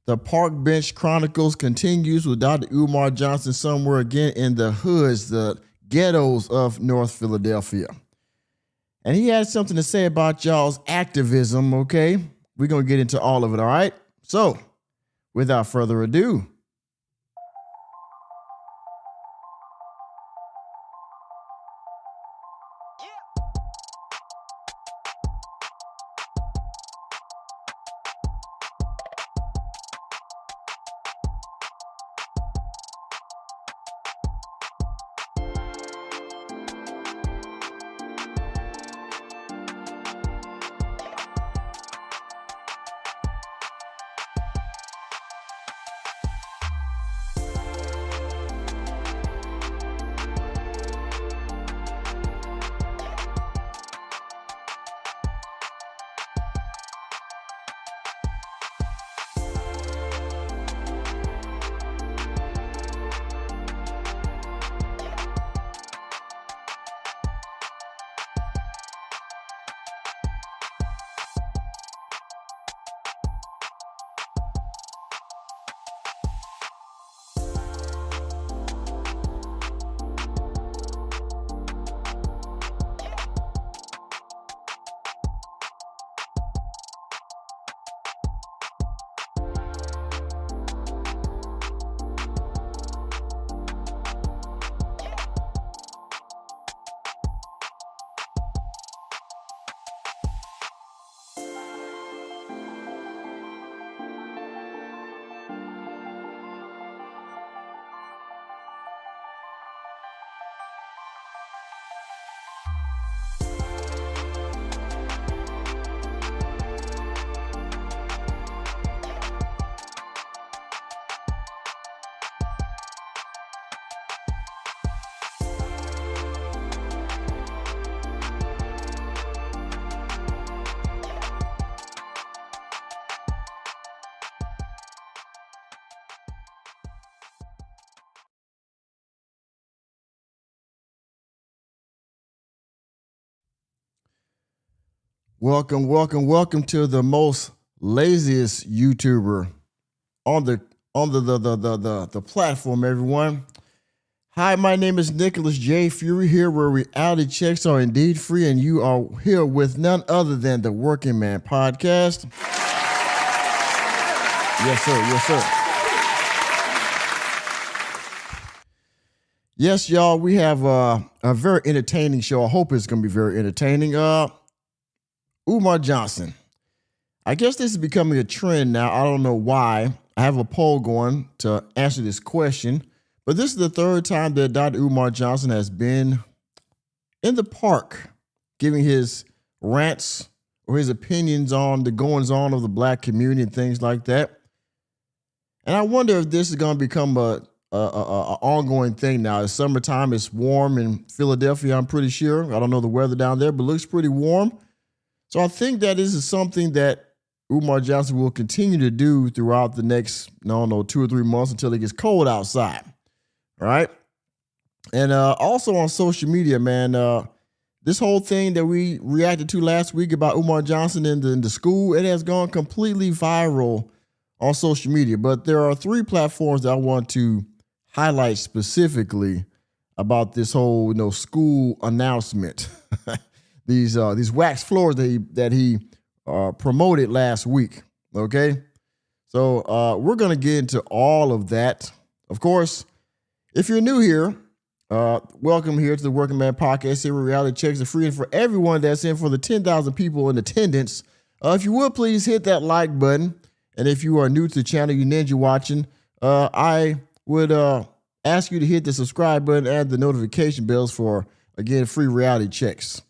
The Park Bench Chronicles continues with Dr. Umar Johnson somewhere again in the hoods, the ghettos of North Philadelphia. And he had something to say about y'all's activism, okay? We're going to get into all of it, all right? So, without further ado, welcome to the most laziest YouTuber on the platform, everyone. Hi, my name is Nicholas J. Fury here, where reality checks are indeed free, and you are here with none other than the Working Man Podcast. Yes, sir. Yes, sir. Yes, y'all, we have a very entertaining show. I hope it's going to be very entertaining. Umar Johnson. I guess this is becoming a trend now. I don't know why. I have a poll going to answer this question, but this is the third time that Dr. Umar Johnson has been in the park giving his rants or his opinions on the goings-on of the black community and things like that. And I wonder if this is going to become a ongoing thing now. It's summertime. It's warm in Philadelphia, I'm pretty sure. I don't know the weather down there, but it looks pretty warm. So I think that this is something that Umar Johnson will continue to do throughout the next, 2 or 3 months until it gets cold outside. All right. And also on social media, man, this whole thing that we reacted to last week about Umar Johnson in the school, it has gone completely viral on social media. But there are 3 platforms that I want to highlight specifically about this whole, school announcement. These wax floors that he promoted last week. Okay, so we're gonna get into all of that. Of course, if you're new here, welcome here to the Working Man Podcast. Here, where reality checks are free and for everyone that's in for the 10,000 people in attendance. If you would please hit that like button, and if you are new to the channel, you ninja watching, I would ask you to hit the subscribe button and the notification bells for, again, free reality checks.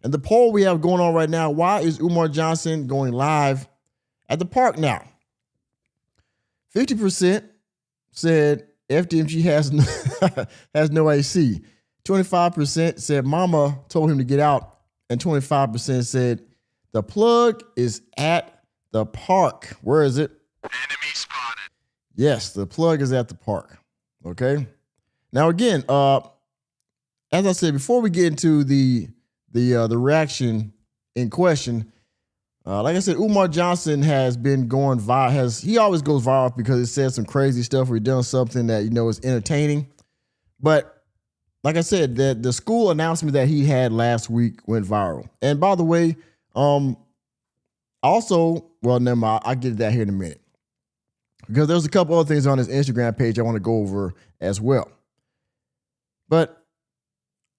And the poll we have going on right now, why is Umar Johnson going live at the park now? 50% said FDMG has no AC. 25% said mama told him to get out. And 25% said the plug is at the park. Where is it? Enemy spotted. Yes, the plug is at the park. Okay. Now, again, as I said, before we get into the reaction in question, Like I said, Umar Johnson has been going viral. He always goes viral because he says some crazy stuff or he does something that is entertaining. But like I said, the school announcement that he had last week went viral. And by the way, also, well, never mind, I'll get to that here in a minute. Because there's a couple other things on his Instagram page I want to go over as well. But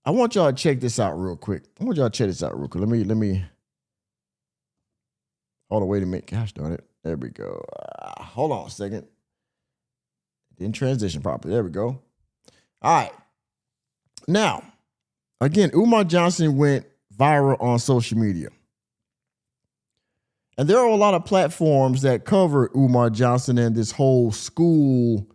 I want y'all to check this out real quick. Let me hold on, wait a minute. Gosh darn it. There we go. Hold on a second. Didn't transition properly. There we go. All right. Now, again, Umar Johnson went viral on social media. And there are a lot of platforms that cover Umar Johnson and this whole school,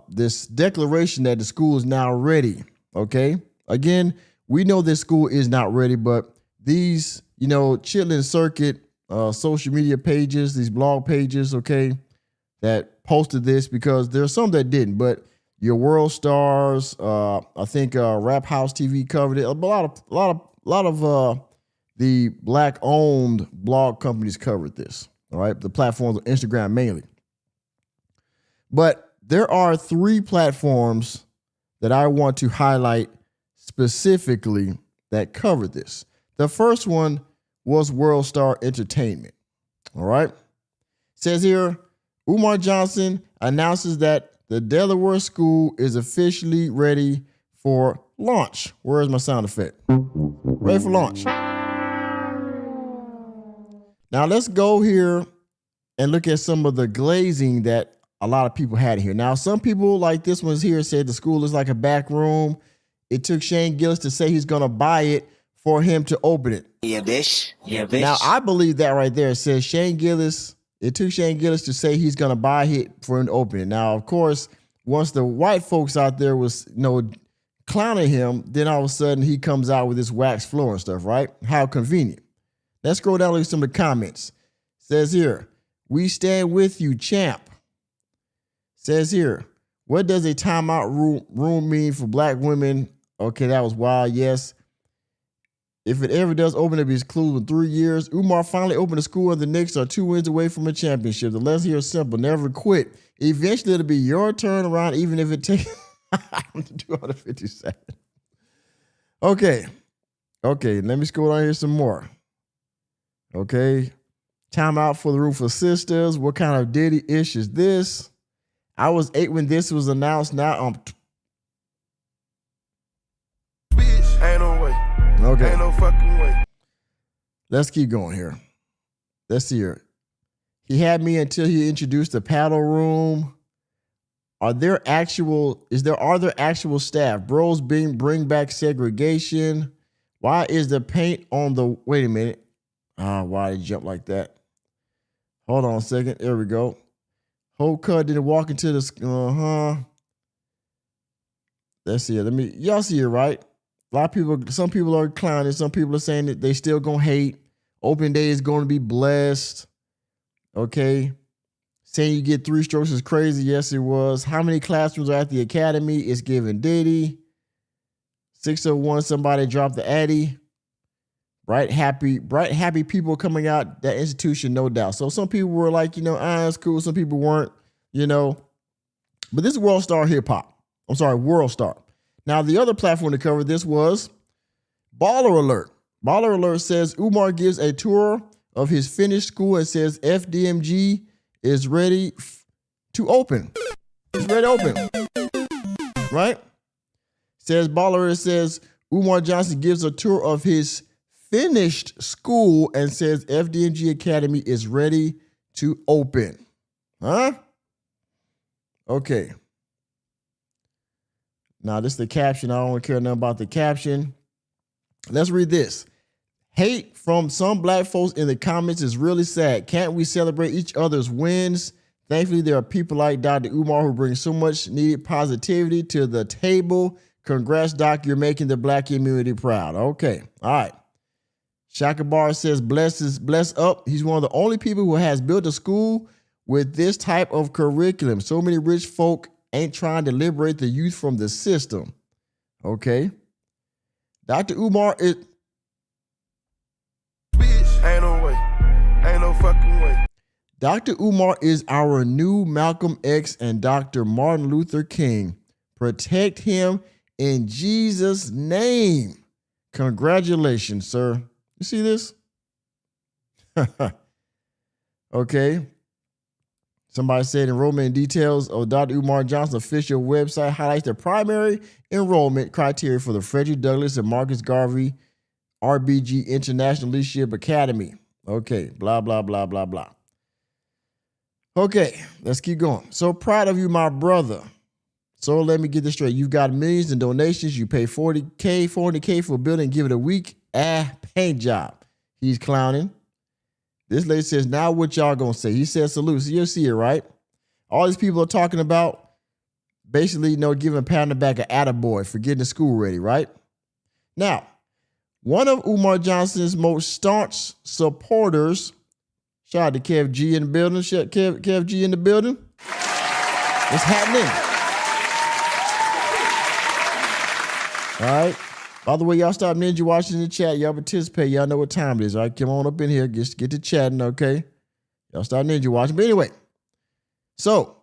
this declaration that the school is now ready. Okay. Again, we know this school is not ready, but these, Chitlin Circuit social media pages, these blog pages, okay, that posted this, because there's some that didn't, but your World Stars, I think Rap House TV covered it. A lot of the Black-owned blog companies covered this. All right, the platforms on Instagram mainly. But there are 3 platforms that I want to highlight specifically that covered this. The first one was World Star Entertainment. All right. It says here, Umar Johnson announces that the Delaware school is officially ready for launch. Where is my sound effect? Ready for launch. Now let's go here and look at some of the glazing that a lot of people had here. Now, some people like this one's here said the school is like a back room. It took Shane Gillis to say he's going to buy it for him to open it. Yeah, bitch. Yeah, bitch. Now, I believe that right there. It says Shane Gillis. It took Shane Gillis to say he's going to buy it for him to open it. Now, of course, once the white folks out there was, clowning him, then all of a sudden he comes out with this wax floor and stuff, right? How convenient. Let's scroll down and look at some of the comments. It says here, we stand with you, champ. It says here, what does a timeout room mean for black women? Okay, that was wild. Yes. If it ever does open, it'll be exclusive in 3 years. Umar finally opened a school and the Knicks are 2 wins away from a championship. The lesson here is simple. Never quit. Eventually, it'll be your turn around, even if it takes 250 seconds. Okay. Let me scroll down here some more. Okay. Timeout for the Roof of Sisters. What kind of Diddy-ish is this? I was 8 when this was announced. Now I'm... Bitch, ain't no way. Okay. Ain't no fucking way. Let's keep going here. Let's see here. He had me until he introduced the paddle room. Are there actual staff? Bros bring back segregation. Why is the paint on the... Wait a minute. Why did he jump like that? Hold on a second. There we go. Whole cut didn't walk into the... Let's see it. Y'all see it, right? A lot of people, some people are clowning. Some people are saying that they still gonna hate. Open day is going to be blessed. Okay. Saying you get 3 strokes is crazy. Yes, it was. How many classrooms are at the academy? It's giving Diddy. 601, somebody dropped the Addy. Bright, happy people coming out that institution, no doubt. So some people were like, it's cool. Some people weren't, But this is World Star Hip Hop. I'm sorry, World Star. Now, the other platform to cover this was Baller Alert. Baller Alert says Umar gives a tour of his finished school and says FDMG is ready to open. It's ready to open. Right? Says Baller Alert says Umar Johnson gives a tour of his finished school and says FDMG Academy is ready to open. Huh? Okay. Now, this is the caption. I don't care nothing about the caption. Let's read this. Hate from some black folks in the comments is really sad. Can't we celebrate each other's wins? Thankfully, there are people like Dr. Umar who bring so much needed positivity to the table. Congrats, Doc. You're making the black community proud. Okay. All right. Shaka Bar says, bless up. He's one of the only people who has built a school with this type of curriculum. So many rich folk ain't trying to liberate the youth from the system. Okay. Dr. Umar is... Bitch, Ain't no way. Ain't no fucking way. Dr. Umar is our new Malcolm X and Dr. Martin Luther King. Protect him in Jesus' name. Congratulations, sir. You see this? Okay. Somebody said enrollment details of Dr. Umar Johnson's official website highlights the primary enrollment criteria for the Frederick Douglass and Marcus Garvey RBG International Leadership Academy. Okay, blah, blah, blah, blah, blah. Okay, let's keep going. So proud of you, my brother. So let me get this straight. You've got millions in donations. You pay $400K for a building and give it a week paint job. He's clowning. This lady says, now what y'all gonna say? He says salute. So you'll see it, right? All these people are talking about basically, giving a pat on the back of attaboy for getting the school ready, right? Now, one of Umar Johnson's most staunch supporters, shout out to Kev G in the building. Kev G in the building. What's happening? All right. By the way, y'all stop ninja watching in the chat. Y'all participate. Y'all know what time it is. All right, come on up in here. Get to chatting, okay? Y'all start ninja watching. But anyway, so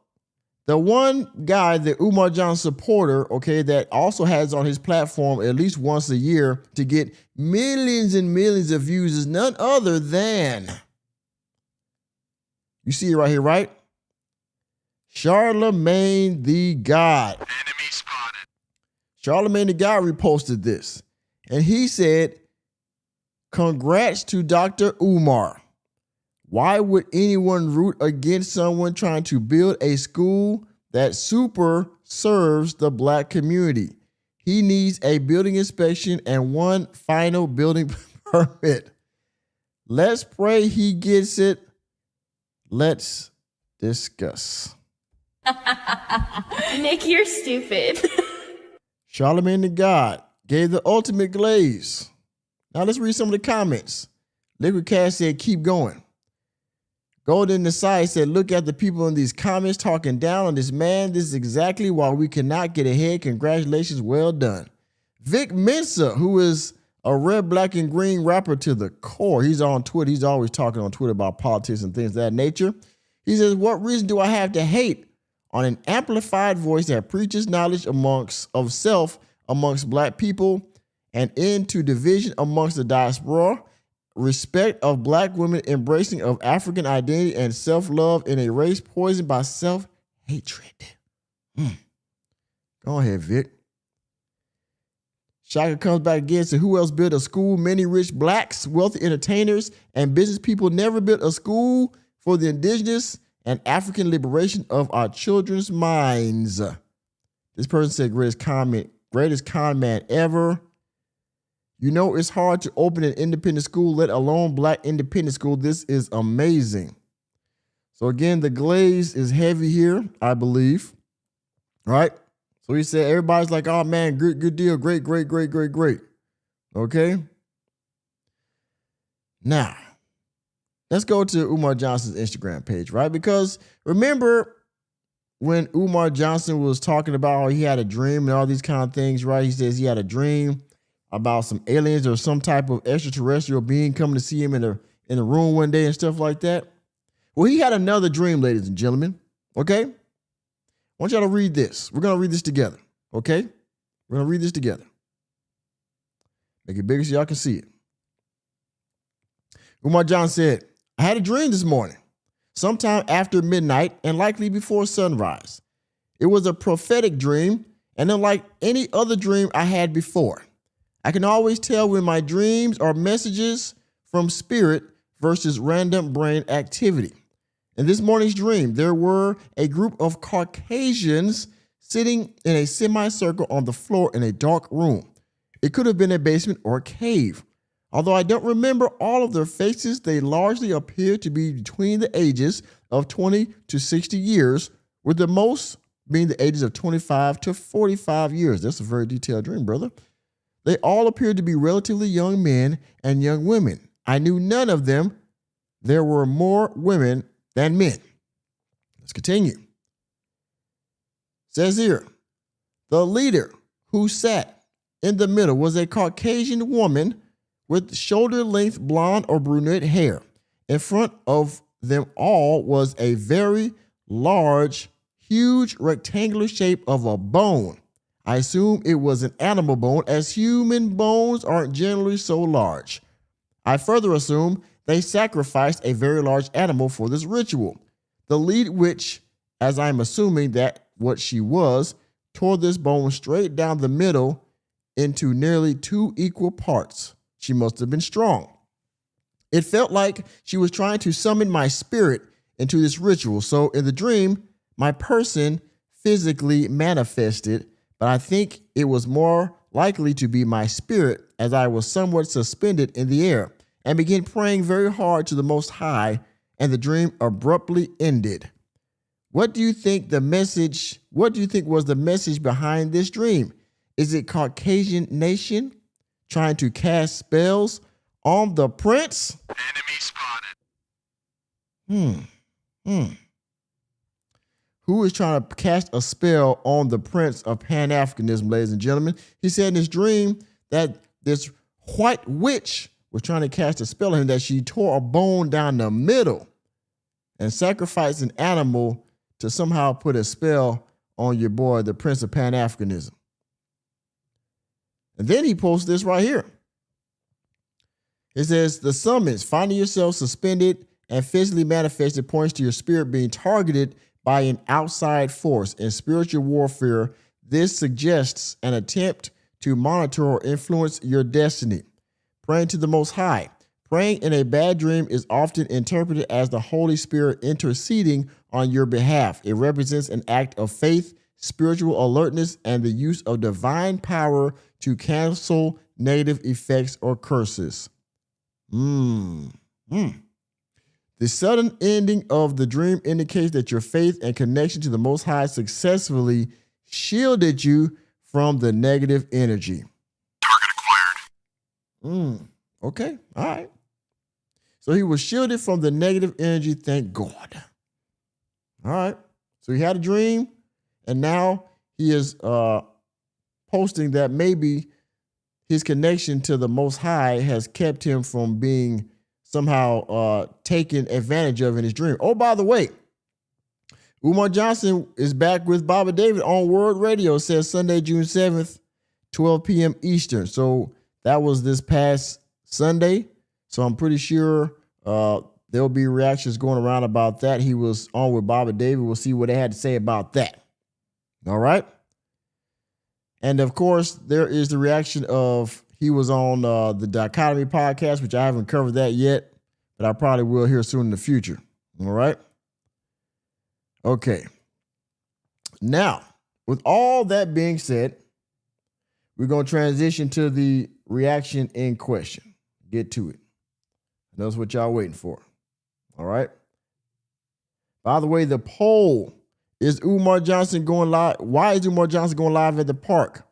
the one guy, the Umar Johnson supporter, okay, that also has on his platform at least once a year to get millions and millions of views is none other than, you see it right here, right? Charlemagne the God. Enemy spotted. Charlemagne the God reposted this, and he said, congrats to Dr. Umar. Why would anyone root against someone trying to build a school that super serves the black community? He needs a building inspection and one final building permit. Let's pray he gets it. Let's discuss. Nick, you're stupid. Charlemagne the God gave the ultimate glaze. Now let's read some of the comments. Liquid Cash said, keep going. Golden Desai said, look at the people in these comments talking down on this man. This is exactly why we cannot get ahead. Congratulations, well done. Vic Mensa, who is a red, black, and green rapper to the core. He's on Twitter. He's always talking on Twitter about politics and things of that nature. He says, what reason do I have to hate on an amplified voice that preaches knowledge of self amongst black people and into division amongst the diaspora, respect of black women, embracing of African identity and self-love in a race poisoned by self-hatred? Go ahead, Vic. Shaka comes back again. So who else built a school? Many rich blacks, wealthy entertainers, and business people never built a school for the indigenous and African liberation of our children's minds. This person said, greatest con man ever. You know, it's hard to open an independent school, let alone black independent school. This is amazing. So again, the glaze is heavy here, I believe. All right. So he said, everybody's like, oh man, good deal. Great. Okay. Now, let's go to Umar Johnson's Instagram page, right? Because remember when Umar Johnson was talking about how he had a dream and all these kind of things, right? He says he had a dream about some aliens or some type of extraterrestrial being coming to see him in a room one day and stuff like that. Well, he had another dream, ladies and gentlemen, okay? I want y'all to read this. We're going to read this together, okay? We're going to read this together. Make it bigger so y'all can see it. Umar Johnson said, I had a dream this morning, sometime after midnight and likely before sunrise. It was a prophetic dream and unlike any other dream I had before. I can always tell when my dreams are messages from spirit versus random brain activity. In this morning's dream, there were a group of Caucasians sitting in a semicircle on the floor in a dark room. It could have been a basement or a cave. Although I don't remember all of their faces, they largely appear to be between the ages of 20 to 60 years, with the most being the ages of 25 to 45 years. That's a very detailed dream, brother. They all appeared to be relatively young men and young women. I knew none of them. There were more women than men. Let's continue. Says here, the leader who sat in the middle was a Caucasian woman with shoulder-length blonde or brunette hair. In front of them all was a very large, huge rectangular shape of a bone. I assume it was an animal bone, as human bones aren't generally so large. I further assume they sacrificed a very large animal for this ritual. The lead witch, as I'm assuming that what she was, tore this bone straight down the middle into nearly 2 equal parts. She must have been strong. It felt like she was trying to summon my spirit into this ritual. So in the dream, my person physically manifested, but I think it was more likely to be my spirit, as I was somewhat suspended in the air and began praying very hard to the Most High, and the dream abruptly ended. What do you think was the message behind this dream? Is it Caucasian nation trying to cast spells on the prince? Enemy spotted. Who is trying to cast a spell on the prince of Pan-Africanism, ladies and gentlemen? He said in his dream that this white witch was trying to cast a spell on him, that she tore a bone down the middle and sacrificed an animal to somehow put a spell on your boy, the prince of Pan-Africanism. And then he posts this right here. It says, the summons, finding yourself suspended and physically manifested, points to your spirit being targeted by an outside force. In spiritual warfare, this suggests an attempt to monitor or influence your destiny. Praying to the Most High. Praying in a bad dream is often interpreted as the Holy Spirit interceding on your behalf. It represents an act of faith, spiritual alertness, and the use of divine power to cancel negative effects or curses. The sudden ending of the dream indicates that your faith and connection to the Most High successfully shielded you from the negative energy. Target acquired. Okay, all right. So he was shielded from the negative energy, thank God. All right. So he had a dream, and now he is posting that maybe his connection to the Most High has kept him from being somehow taken advantage of in his dream. Oh, by the way, Umar Johnson is back with Baba David on World Radio. It says Sunday, June 7th, 12 p.m. Eastern. So that was this past Sunday. So I'm pretty sure there'll be reactions going around about that. He was on with Baba David. We'll see what they had to say about that. All right. And of course, there is the reaction of he was on the Dichotomy podcast, which I haven't covered that yet, but I probably will here soon in the future. All right. Okay. Now, with all that being said, we're going to transition to the reaction in question. Get to it. That's what y'all waiting for. All right. By the way, the poll is Umar Johnson going live. Why is Umar Johnson going live at the park?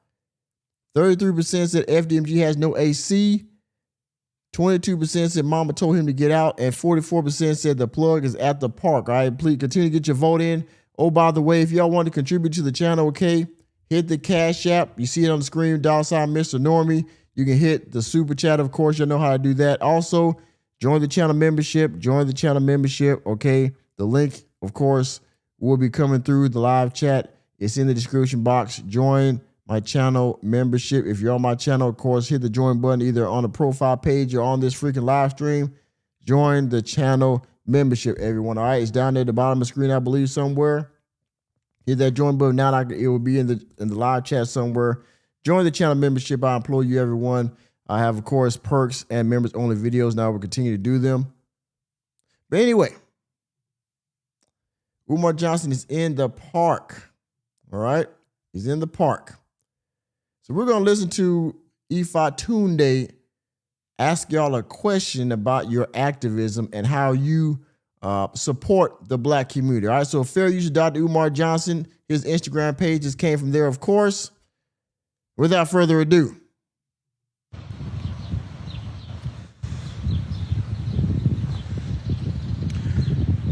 33% said FDMG has no AC. 22% said mama told him to get out. And 44% said the plug is at the park. All right, please continue to get your vote in. Oh, by the way, if y'all want to contribute to the channel, okay, hit the Cash App. You see it on the screen, $ Mr. Normie. You can hit the super chat, of course. You know how to do that. Also, join the channel membership. Okay, the link, of course, will be coming through the live chat. It's in the description box. Join my channel membership. If you're on my channel, of course, hit the join button either on the profile page or on this freaking live stream. Join the channel membership, everyone. All right, it's down there at the bottom of the screen, I believe, somewhere. Hit that join button now. It will be in the live chat somewhere. Join the channel membership. I implore you, everyone. I have, of course, perks and members only videos. Now we'll continue to do them. But anyway, Umar Johnson is in the park. All right, he's in the park. So we're going to listen to Ifa Tunde ask y'all a question about your activism and how you support the black community. All right, so fair use of Dr. Umar Johnson. His Instagram page just came from there, of course. Without further ado.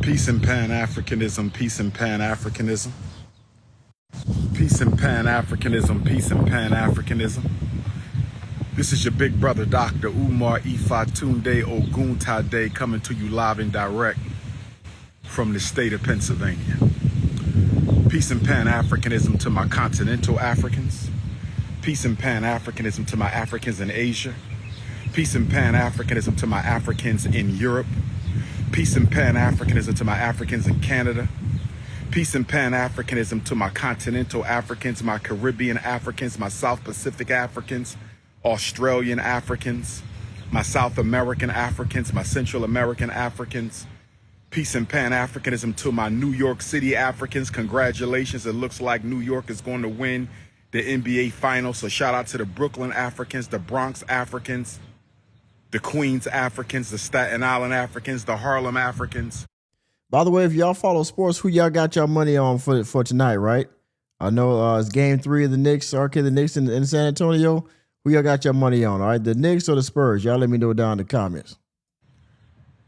Peace and Pan-Africanism, peace and Pan-Africanism. Peace and Pan-Africanism, peace and Pan-Africanism. This is your big brother, Dr. Umar Ifatunde Oguntade, coming to you live and direct from the state of Pennsylvania. Peace and Pan-Africanism to my continental Africans. Peace and Pan-Africanism to my Africans in Asia. Peace and Pan-Africanism to my Africans in Europe. Peace and Pan-Africanism to my Africans in Canada. Peace and Pan-Africanism to my continental Africans, my Caribbean Africans, my South Pacific Africans, Australian Africans, my South American Africans, my Central American Africans. Peace and Pan-Africanism to my New York City Africans. Congratulations. It looks like New York is going to win the NBA Finals. So shout out to the Brooklyn Africans, the Bronx Africans, the Queens Africans, the Staten Island Africans, the Harlem Africans. By the way, if y'all follow sports, who y'all got your money on for tonight, right? I know it's game 3 of the Knicks, the Knicks in San Antonio. Who y'all got your money on, all right? The Knicks or the Spurs? Y'all let me know down in the comments.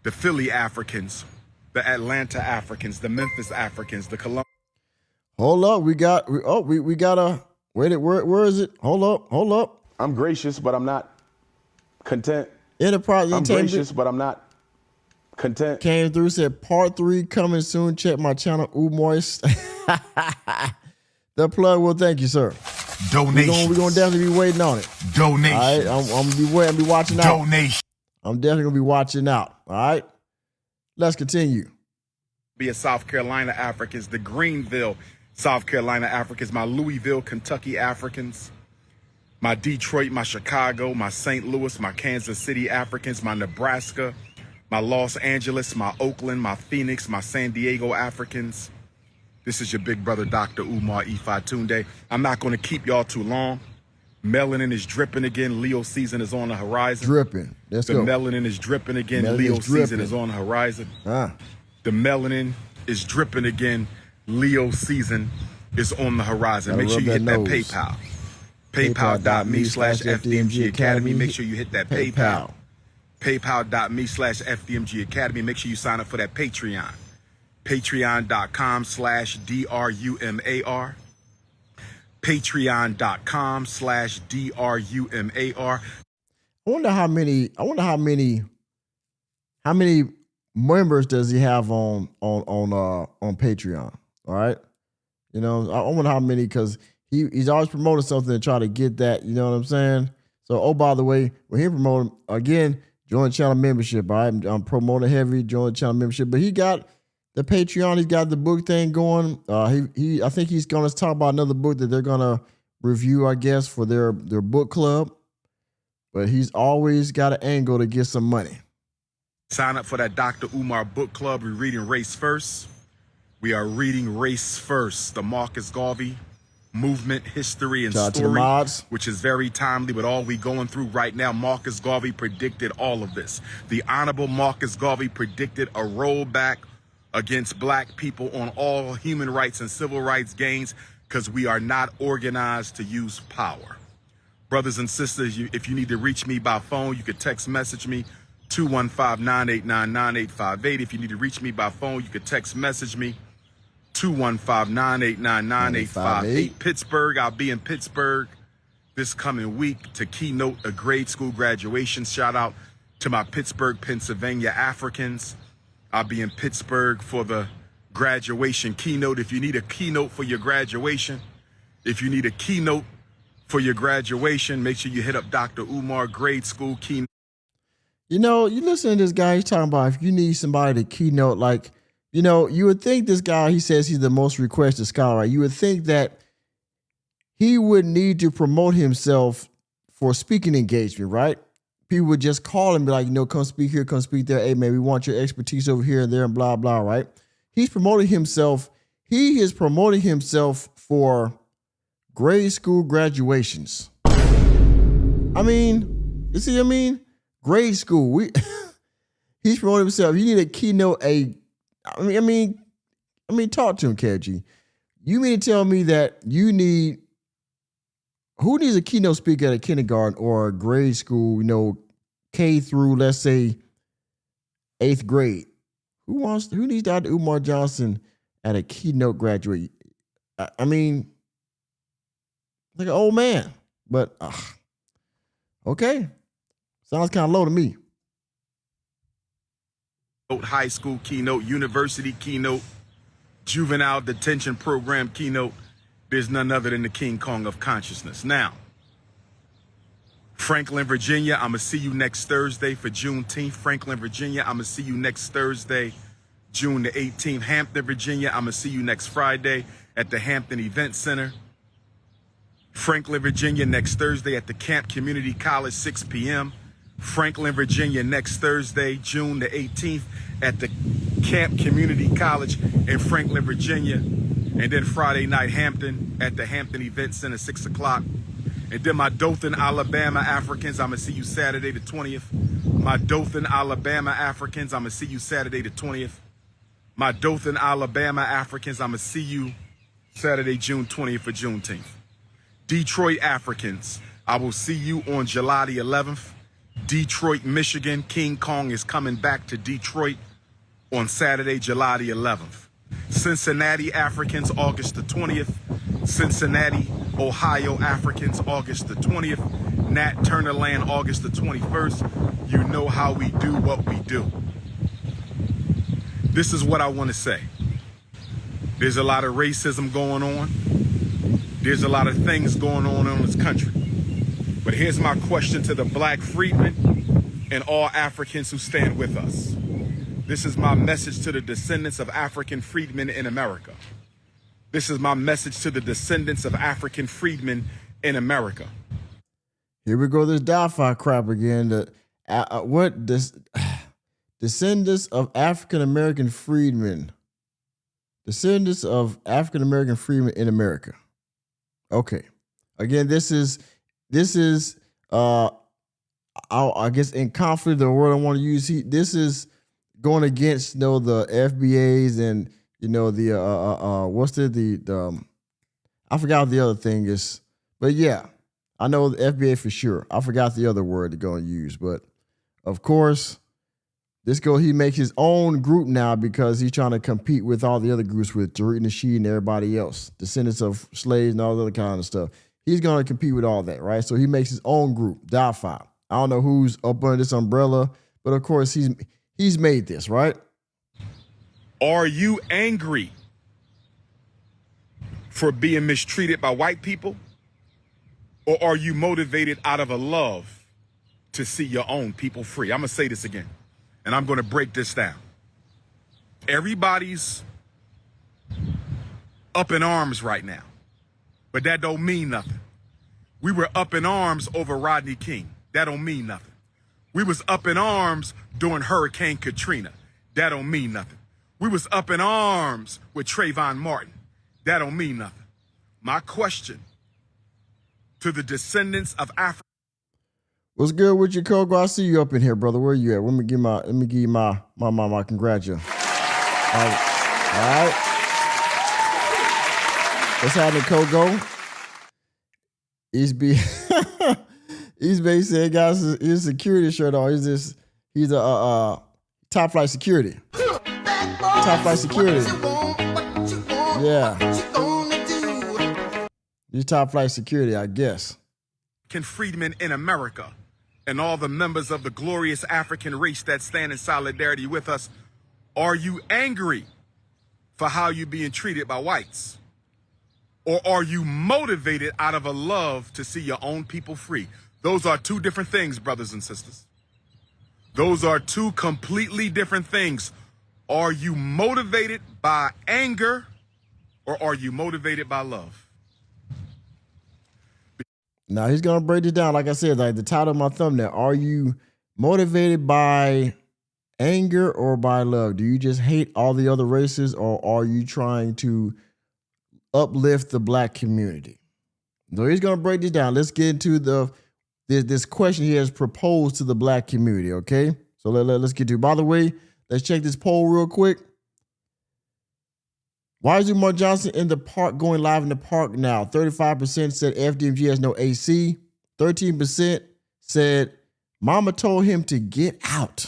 The Philly Africans, the Atlanta Africans, the Memphis Africans, the Columbus. Hold up, we got a wait. Where is it? Hold up. I'm gracious, but I'm not content. Enterprise I'm Entertainment gracious, but I'm not content. came through, said part 3 coming soon. Check my channel, Umar. The plug. Well, thank you, sir. Donation. We're gonna definitely be waiting on it. Donation. All right, I'm gonna be waiting. Be watching out. Donation. I'm definitely gonna be watching out. All right, let's continue. Be South Carolina Africans, the Greenville, South Carolina Africans, my Louisville, Kentucky Africans, my Detroit, my Chicago, my St. Louis, my Kansas City Africans, my Nebraska, my Los Angeles, my Oakland, my Phoenix, my San Diego Africans. This is your big brother, Dr. Umar Ifatunde. I'm not going to keep y'all too long. Melanin is dripping again. Leo season is on the horizon. Dripping. Let's The go. melanin is dripping again. Melanin Leo is dripping. season is on the horizon. Ah. The melanin is dripping again. Leo season is on the horizon. Gotta Make sure rub you hit that that nose. PayPal. PayPal.me/FDMG Academy. Make sure you hit that PayPal. PayPal.me/FDMG Academy. Make sure you sign up for that Patreon. Patreon.com/DRUMAR. Patreon.com/DRUMAR. I wonder how many members does he have on Patreon? All right, you know, I wonder how many, because he's always promoting something to try to get that. You know what I'm saying? So, oh, by the way, when he promoting again, join channel membership. All right, I'm promoting heavy. Join channel membership, but he got the Patreon. He's got the book thing going. I think he's going to talk about another book that they're going to review, I guess, for their book club. But he's always got an angle to get some money. Sign up for that Dr. Umar book club. We're reading Race First. We are reading Race First, the Marcus Garvey movement, history, and Shout out to the story, mods. which is very timely with all we going through right now. Marcus Garvey predicted all of this. The Honorable Marcus Garvey predicted a rollback against black people on all human rights and civil rights gains because we are not organized to use power. Brothers and sisters, if you need to reach me by phone, you could text message me 215-989-9858. If you need to reach me by phone, you could text message me 215-989-9858. Pittsburgh, I'll be in Pittsburgh this coming week to keynote a grade school graduation. Shout out to my Pittsburgh, Pennsylvania Africans. I'll be in Pittsburgh for the graduation keynote. If you need a keynote for your graduation, make sure you hit up Dr. Umar Grade School Keynote. You know, you listen to this guy, he's talking about if you need somebody to keynote, like, you know, you would think this guy, he says he's the most requested scholar, right? You would think that he would need to promote himself for speaking engagement, right? People would just call him and be like, you know, come speak here, come speak there. Hey, man, we want your expertise over here and there and blah, blah, right? He's promoting himself. He is promoting himself for grade school graduations. I mean, you see what I mean? Grade school. He's promoting himself. You need a keynote. I mean, talk to him, KG. You mean to tell me that who needs a keynote speaker at a kindergarten or a grade school, you know, K through, let's say, 8th grade? Who needs Dr. Umar Johnson at a keynote graduate? I mean, like an old man. But Okay. Sounds kind of low to me. High school keynote, university keynote, juvenile detention program keynote. There's none other than the King Kong of consciousness. Now, Franklin, Virginia, I'm going to see you next Thursday for Juneteenth. Franklin, Virginia, I'm going to see you next Thursday, June the 18th. Hampton, Virginia, I'm going to see you next Friday at the Hampton Event Center. Franklin, Virginia, next Thursday at the Camp Community College, 6 p.m. Franklin, Virginia, next Thursday, June the 18th at the Camp Community College in Franklin, Virginia. And then Friday night, Hampton at the Hampton Event Center, 6 o'clock. And then my Dothan, Alabama Africans, I'm going to see you Saturday the 20th. My Dothan, Alabama Africans, I'm going to see you Saturday the 20th. My Dothan, Alabama Africans, I'm going to see you Saturday, June 20th for Juneteenth. Detroit Africans, I will see you on July the 11th. Detroit, Michigan, King Kong is coming back to Detroit on Saturday, July the 11th. Cincinnati Africans, August the 20th. Cincinnati, Ohio Africans, August the 20th. Nat Turner Land, August the 21st. You know how we do what we do. This is what I want to say. There's a lot of racism going on. There's a lot of things going on in this country. But here's my question to the black freedmen and all Africans who stand with us. This is my message to the descendants of African freedmen in America. This is my message to the descendants of African freedmen in America. Here we go, this Wi-Fi crap again. Descendants of African American freedmen. Descendants of African American freedmen in America. Okay. Again, this is I guess in conflict, the word I want to use. This is going against the FBAs and what's I forgot what the other thing is, but yeah, I know the FBA for sure. I forgot the other word they're going to use, but of course, he makes his own group now because he's trying to compete with all the other groups with Tariq Nasheed and everybody else, descendants of slaves and all the other kind of stuff. He's going to compete with all that, right? So he makes his own group, Wi-Fi. I don't know who's up under this umbrella, but of course he's made this, right? Are you angry for being mistreated by white people? Or are you motivated out of a love to see your own people free? I'm going to say this again, and I'm going to break this down. Everybody's up in arms right now, but that don't mean nothing. We were up in arms over Rodney King. That don't mean nothing. We was up in arms during Hurricane Katrina. That don't mean nothing. We was up in arms with Trayvon Martin. That don't mean nothing. My question to the descendants of Africa. What's good with you, Kogo? I see you up in here, brother. Where you at? Let me give you my congratulations. All right. What's happening, Kogo? He's basically said, guys, his security shirt on. He's a top flight security. Top flight security. Yeah. He's top flight security, I guess. Freedmen in America and all the members of the glorious African race that stand in solidarity with us, are you angry for how you're being treated by whites? Or are you motivated out of a love to see your own people free? Those are two different things, brothers and sisters. Those are two completely different things. Are you motivated by anger or are you motivated by love? Now he's gonna break it down. Like I said, like the title of my thumbnail. Are you motivated by anger or by love? Do you just hate all the other races, or are you trying to uplift the black community? So he's gonna break this down. Let's get into this question he has proposed to the black community. Okay, so let's get to it. By the way, let's check this poll real quick. Why is Umar Johnson in the park, going live in the park now? 35% said FDMG has no AC. 13% said mama told him to get out.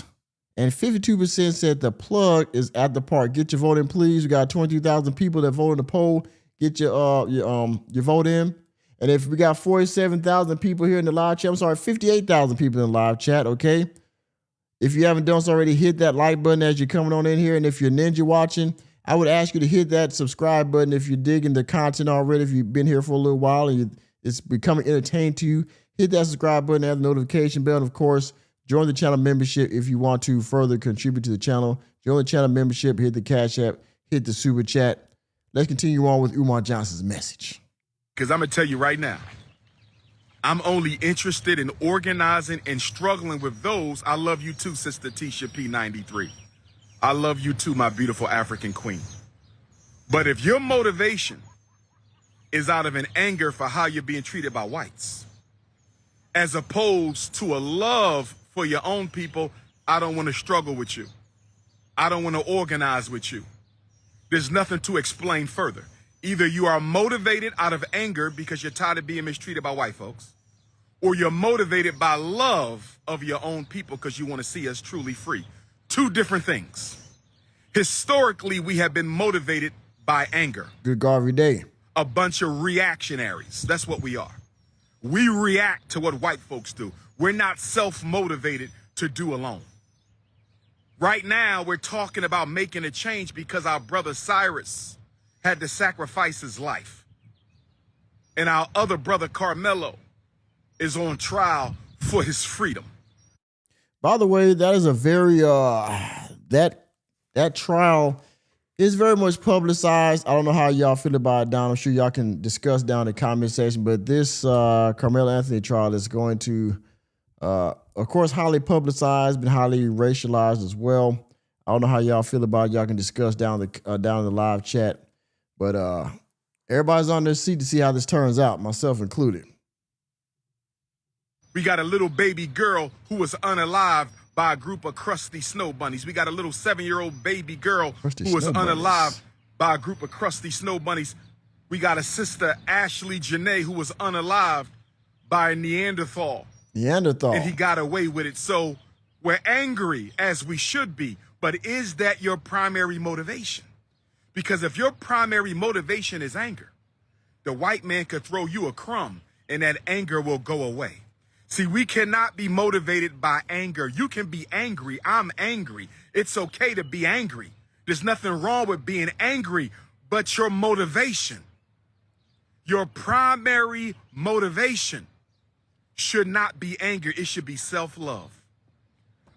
And 52% said the plug is at the park. Get your vote in, please. We got 22,000 people that voted in the poll. Get your vote in. And if we got 47,000 people here in the live chat, I'm sorry, 58,000 people in the live chat, okay? If you haven't done so already, hit that like button as you're coming on in here. And if you're Ninja watching, I would ask you to hit that subscribe button if you're digging the content already. If you've been here for a little while and it's becoming entertaining to you, hit that subscribe button, add the notification bell, and of course, join the channel membership if you want to further contribute to the channel. Join the channel membership, hit the Cash App, hit the Super Chat. Let's continue on with Umar Johnson's message. Because I'm going to tell you right now, I'm only interested in organizing and struggling with those. I love you too, Sister Tisha P93. I love you too, my beautiful African queen. But if your motivation is out of an anger for how you're being treated by whites, as opposed to a love for your own people, I don't want to struggle with you. I don't want to organize with you. There's nothing to explain further. Either you are motivated out of anger because you're tired of being mistreated by white folks, or you're motivated by love of your own people because you want to see us truly free. Two different things. Historically, we have been motivated by anger. Good God every day. A bunch of reactionaries. That's what we are. We react to what white folks do. We're not self-motivated to do alone. Right now, we're talking about making a change because our brother Cyrus had to sacrifice his life. And our other brother Carmelo is on trial for his freedom. By the way, that is a very, that trial is very much publicized. I don't know how y'all feel about it down. I'm sure y'all can discuss down in the comment section, but this Carmelo Anthony trial is going to, of course, highly publicized, been highly racialized as well. I don't know how y'all feel about it. Y'all can discuss down in the live chat. But everybody's on their seat to see how this turns out, myself included. We got a little baby girl who was unalived by a group of crusty snow bunnies. We got a little 7-year-old baby girl who was unalived by a group of crusty snow bunnies. We got a sister, Ashley Janae, who was unalived by a Neanderthal. And he got away with it. So we're angry, as we should be. But is that your primary motivation? Because if your primary motivation is anger, the white man could throw you a crumb and that anger will go away. See, we cannot be motivated by anger. You can be angry. I'm angry. It's okay to be angry. There's nothing wrong with being angry, but your motivation, your primary motivation should not be anger. It should be self-love.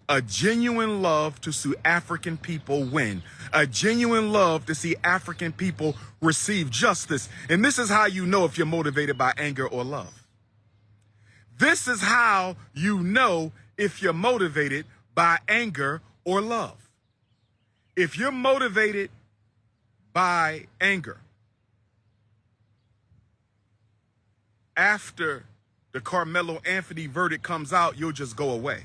A genuine love to see African people win. A genuine love to see African people receive justice. And this is how you know if you're motivated by anger or love. This is how you know if you're motivated by anger or love. If you're motivated by anger, after the Carmelo Anthony verdict comes out, you'll just go away,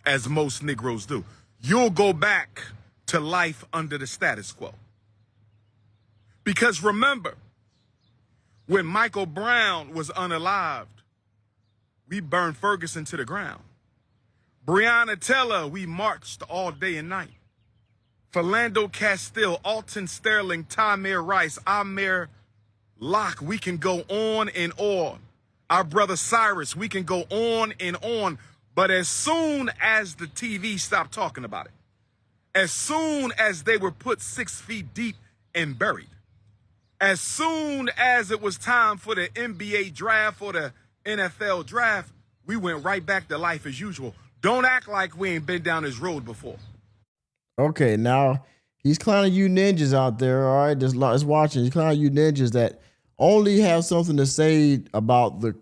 as most Negroes do. You'll go back to life under the status quo. Because remember, when Michael Brown was unalived, we burned Ferguson to the ground. Breonna Taylor, we marched all day and night. Philando Castile, Alton Sterling, Tamir Rice, Amir Locke, we can go on and on. Our brother Cyrus, we can go on and on. But as soon as the TV stopped talking about it, as soon as they were put 6 feet deep and buried, as soon as it was time for the NBA draft or the NFL draft, we went right back to life as usual. Don't act like we ain't been down this road before. Okay, now he's clowning you ninjas out there, all right? Just watching. He's clowning you ninjas that only have something to say about the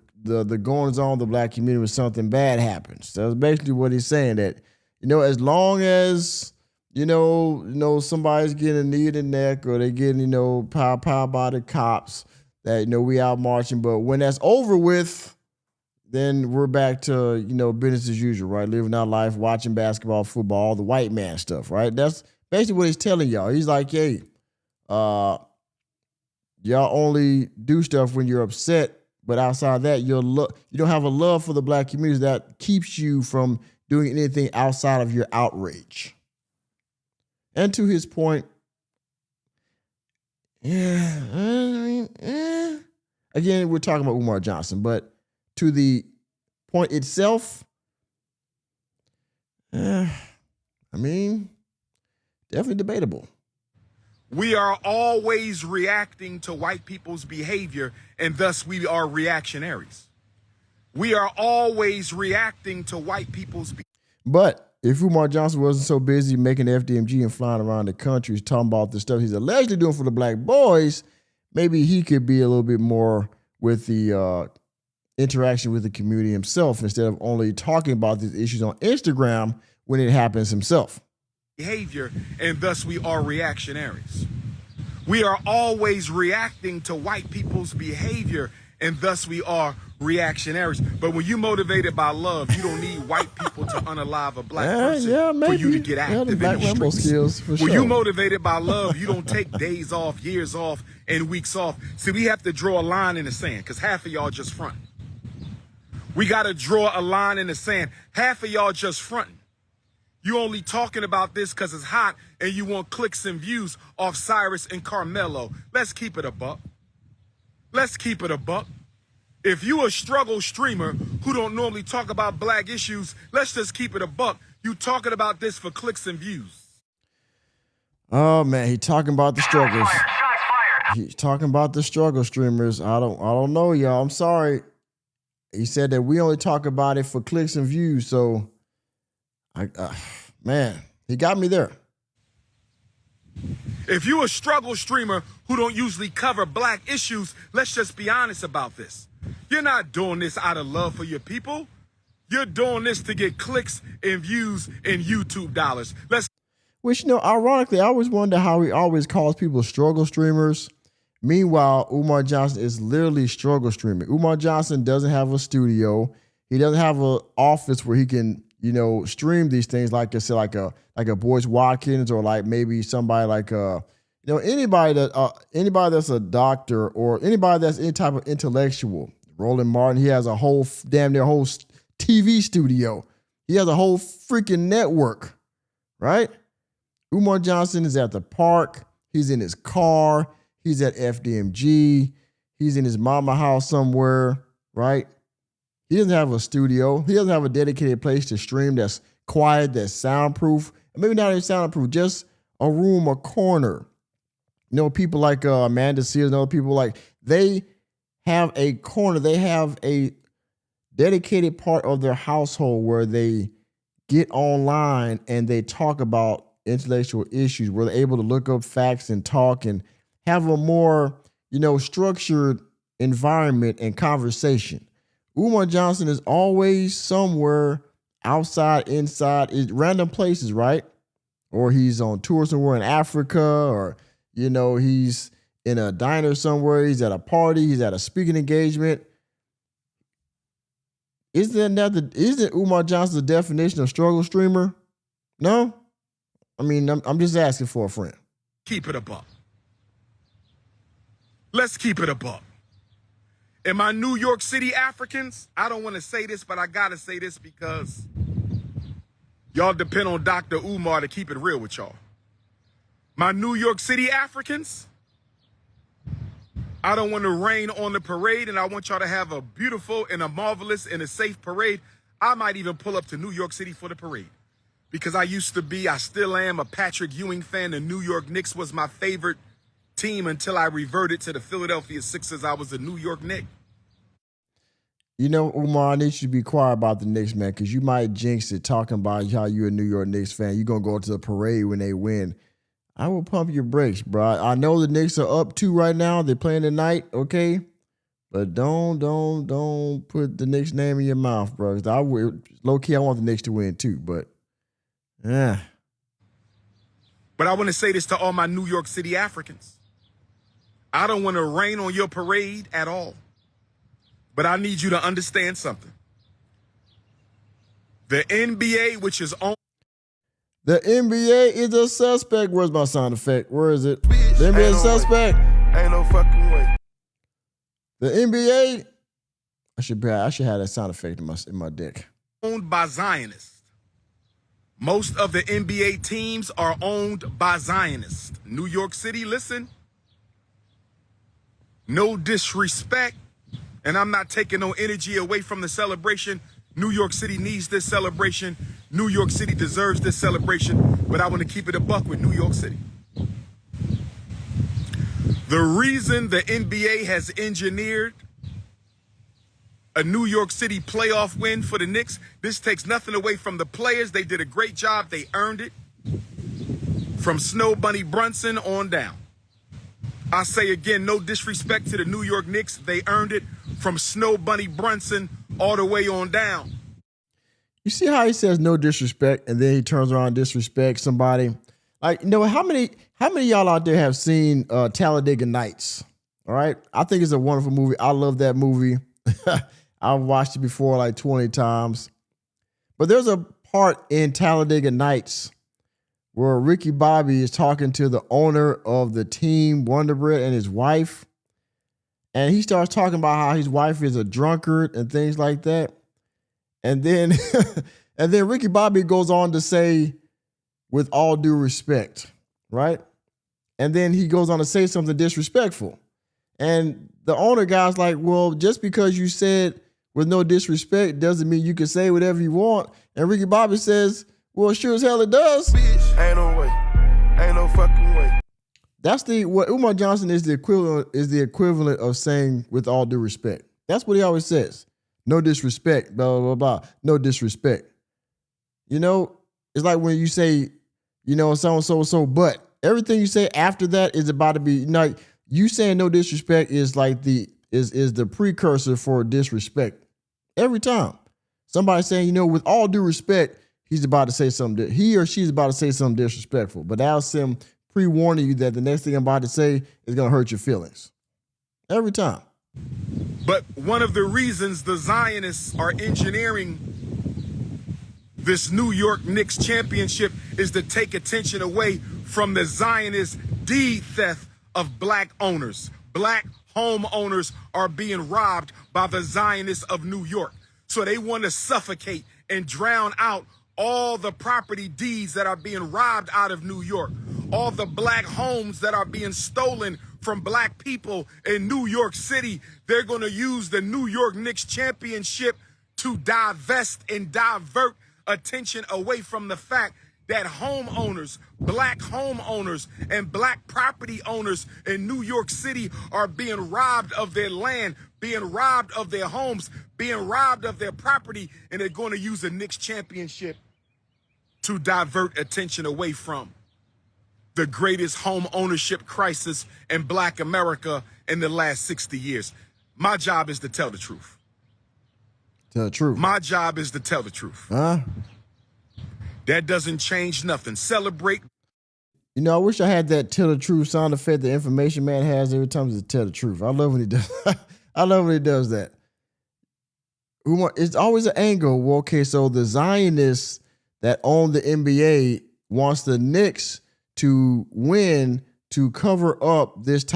goings on of the black community when something bad happens. That's basically what he's saying, that, as long as, somebody's getting a knee in the neck or they getting, pow by the cops, that, we out marching. But when that's over with, then we're back to, business as usual, right? Living our life, watching basketball, football, all the white man stuff, right? That's basically what he's telling y'all. He's like, hey, y'all only do stuff when you're upset, but outside of that, you don't have a love for the black community that keeps you from doing anything outside of your outrage. And to his point, Again, we're talking about Umar Johnson, but to the point itself, I mean, definitely debatable. We are always reacting to white people's behavior, and thus we are reactionaries. We are always reacting to white people's behavior. But if Umar Johnson wasn't so busy making FDMG and flying around the country talking about the stuff he's allegedly doing for the black boys, maybe he could be a little bit more with the interaction with the community himself instead of only talking about these issues on Instagram when it happens himself. Behavior, and thus we are reactionaries. We are always reacting to white people's behavior, and thus we are reactionaries. But when you're motivated by love, you don't need white people to unalive a black person for you to get active the black in the Rambo streets. skills for When sure. you're motivated by love, you don't take days off, years off, and weeks off. See, we have to draw a line in the sand because half of y'all just fronting. We got to draw a line in the sand. Half of y'all just fronting. You only talking about this because it's hot and you want clicks and views off Cyrus and Carmelo. Let's keep it a buck. Let's keep it a buck. If you a struggle streamer who don't normally talk about black issues, let's just keep it a buck. You talking about this for clicks and views. Oh man, he talking about the struggles. Shots fired. He's talking about the struggle streamers. I don't know, y'all. I'm sorry. He said that we only talk about it for clicks and views. So, man, he got me there. If you a struggle streamer who don't usually cover black issues, let's just be honest about this. You're not doing this out of love for your people. You're doing this to get clicks and views and YouTube dollars. Which, ironically, I always wonder how he always calls people struggle streamers. Meanwhile, Umar Johnson is literally struggle streaming. Umar Johnson doesn't have a studio. He doesn't have an office where he can, stream these things like I said, like a Boyce Watkins or like maybe somebody like anybody that's a doctor or anybody that's any type of intellectual. Roland Martin, he has a whole damn near whole TV studio. He has a whole freaking network, right? Umar Johnson is at the park. He's in his car. He's at FDMG. He's in his mama house somewhere, right? He doesn't have a studio. He doesn't have a dedicated place to stream that's quiet, that's soundproof. Maybe not even soundproof, just a room, a corner. People like Amanda Sears and other people they have a corner. They have a dedicated part of their household where they get online and they talk about intellectual issues, where they're able to look up facts and talk and have a more, structured environment and conversation. Umar Johnson is always somewhere outside, inside, random places, right? Or he's on tour somewhere in Africa, or, he's in a diner somewhere, he's at a party, he's at a speaking engagement. Isn't Umar Johnson the definition of struggle streamer? No? I mean, I'm just asking for a friend. Keep it a buck. Let's keep it a buck. And my New York City Africans, I don't want to say this, but I got to say this because y'all depend on Dr. Umar to keep it real with y'all. My New York City Africans, I don't want to rain on the parade, and I want y'all to have a beautiful and a marvelous and a safe parade. I might even pull up to New York City for the parade because I still am a Patrick Ewing fan. The New York Knicks was my favorite team until I reverted to the Philadelphia Sixers. I was a New York Knick. Umar, I need you to be quiet about the Knicks, man, because you might jinx it talking about how you're a New York Knicks fan. You're going to go to the parade when they win. I will pump your brakes, bro. I know the Knicks are up 2 right now. They're playing tonight, okay? But don't put the Knicks name in your mouth, bro. Low-key, I want the Knicks to win too, but yeah. But I want to say this to all my New York City Africans. I don't want to rain on your parade at all. But I need you to understand something. The NBA, which is on... The NBA is a suspect. Where's my sound effect? Where is it? The NBA is a suspect. Ain't no fucking way. The NBA... I should have that sound effect in my dick. Owned by Zionists. Most of the NBA teams are owned by Zionists. New York City, listen. No disrespect, and I'm not taking no energy away from the celebration. New York City needs this celebration. New York City deserves this celebration, but I want to keep it a buck with New York City. The reason the NBA has engineered a New York City playoff win for the Knicks, this takes nothing away from the players. They did a great job. They earned it. From Snow Bunny Brunson on down. I say again, no disrespect to the New York Knicks. They earned it from Snow Bunny Brunson all the way on down. You see how he says no disrespect, and then he turns around and disrespects somebody? Like, you know, how many of y'all out there have seen Talladega Nights? All right. I think it's a wonderful movie. I love that movie. I've watched it before like 20 times. But there's a part in Talladega Nights where Ricky Bobby is talking to the owner of the team, Wonder Bread, and his wife. And he starts talking about how his wife is a drunkard and things like that. And then and then Ricky Bobby goes on to say, with all due respect, right? And then he goes on to say something disrespectful. And the owner guy's like, well, just because you said with no disrespect doesn't mean you can say whatever you want. And Ricky Bobby says, well, sure as hell it does. Ain't no way. Ain't no fucking way. That's what Umar Johnson is the equivalent of saying with all due respect. That's what he always says. No disrespect, blah, blah, blah, blah. No disrespect. You know, it's like when you say, you know, so, but everything you say after that is about to be, you know, you saying no disrespect is like the precursor for disrespect. Every time. Somebody saying, you know, with all due respect, he's about to say something, he or she's about to say something disrespectful. But that's him pre-warning you that the next thing I'm about to say is going to hurt your feelings. Every time. But one of the reasons the Zionists are engineering this New York Knicks championship is to take attention away from the Zionist deed theft of black owners. Black homeowners are being robbed by the Zionists of New York. So they want to suffocate and drown out all the property deeds that are being robbed out of New York, all the black homes that are being stolen from black people in New York City. They're going to use the New York Knicks championship to divest and divert attention away from the fact that homeowners, black homeowners and black property owners in New York City are being robbed of their land, being robbed of their homes, being robbed of their property, and they're going to use the Knicks championship to divert attention away from the greatest home ownership crisis in black America in the last 60 years. My job is to tell the truth. Tell the truth. My job is to tell the truth. Huh? That doesn't change nothing. Celebrate. You know, I wish I had that tell the truth sound effect the information man has every time he tell the truth. I love when he does. I love when he does that. It's always an angle. Well, okay, so the Zionists that own the NBA wants the Knicks to win to cover up there's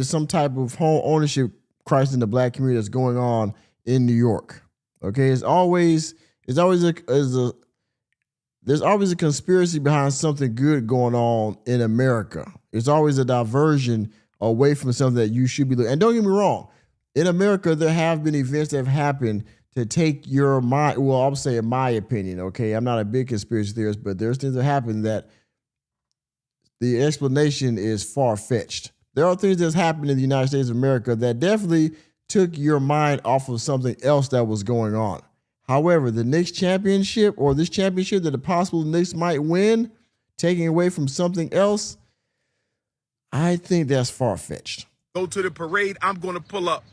some type of home ownership crisis in the black community that's going on in New York. Okay, there's always a conspiracy behind something good going on in America. It's always a diversion away from something that you should be looking. And don't get me wrong, in America there have been events that have happened to take your mind. Well, I'll say in my opinion. Okay, I'm not a big conspiracy theorist, but there's things that happen that the explanation is far-fetched. There are things that's happened in the United States of America that definitely took your mind off of something else that was going on. However, the Knicks championship or this championship that the possible Knicks might win, taking away from something else, I think that's far-fetched. Go to the parade. I'm going to pull up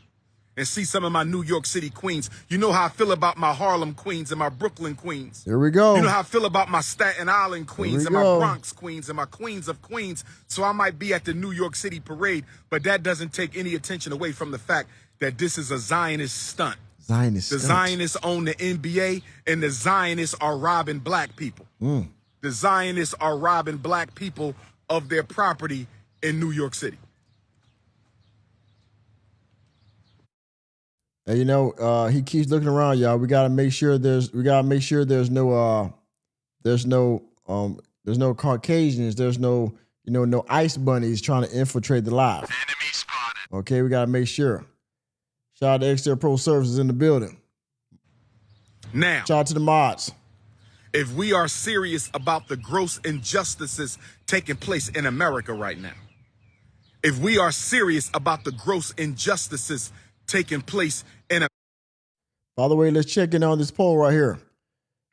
and see some of my New York City queens. You know how I feel about my Harlem queens and my Brooklyn queens. Here we go. You know how I feel about my Staten Island queens and my Bronx queens and my queens of Queens. So I might be at the New York City parade, but that doesn't take any attention away from the fact that this is a Zionist stunt. The Zionists own the NBA, and the Zionists are robbing black people. The Zionists are robbing black people of their property in New York City. And you know, he keeps looking around, y'all. We gotta make sure there's no Caucasians, there's no ice bunnies trying to infiltrate the live. Enemy spotted. Okay, we got to make sure. Shout out to Exterior Pro Services in the building. Now, Shout out to the mods. if we are serious about the gross injustices taking place in America right now, if we are serious about the gross injustices taking place in By the way, let's check in on this poll right here.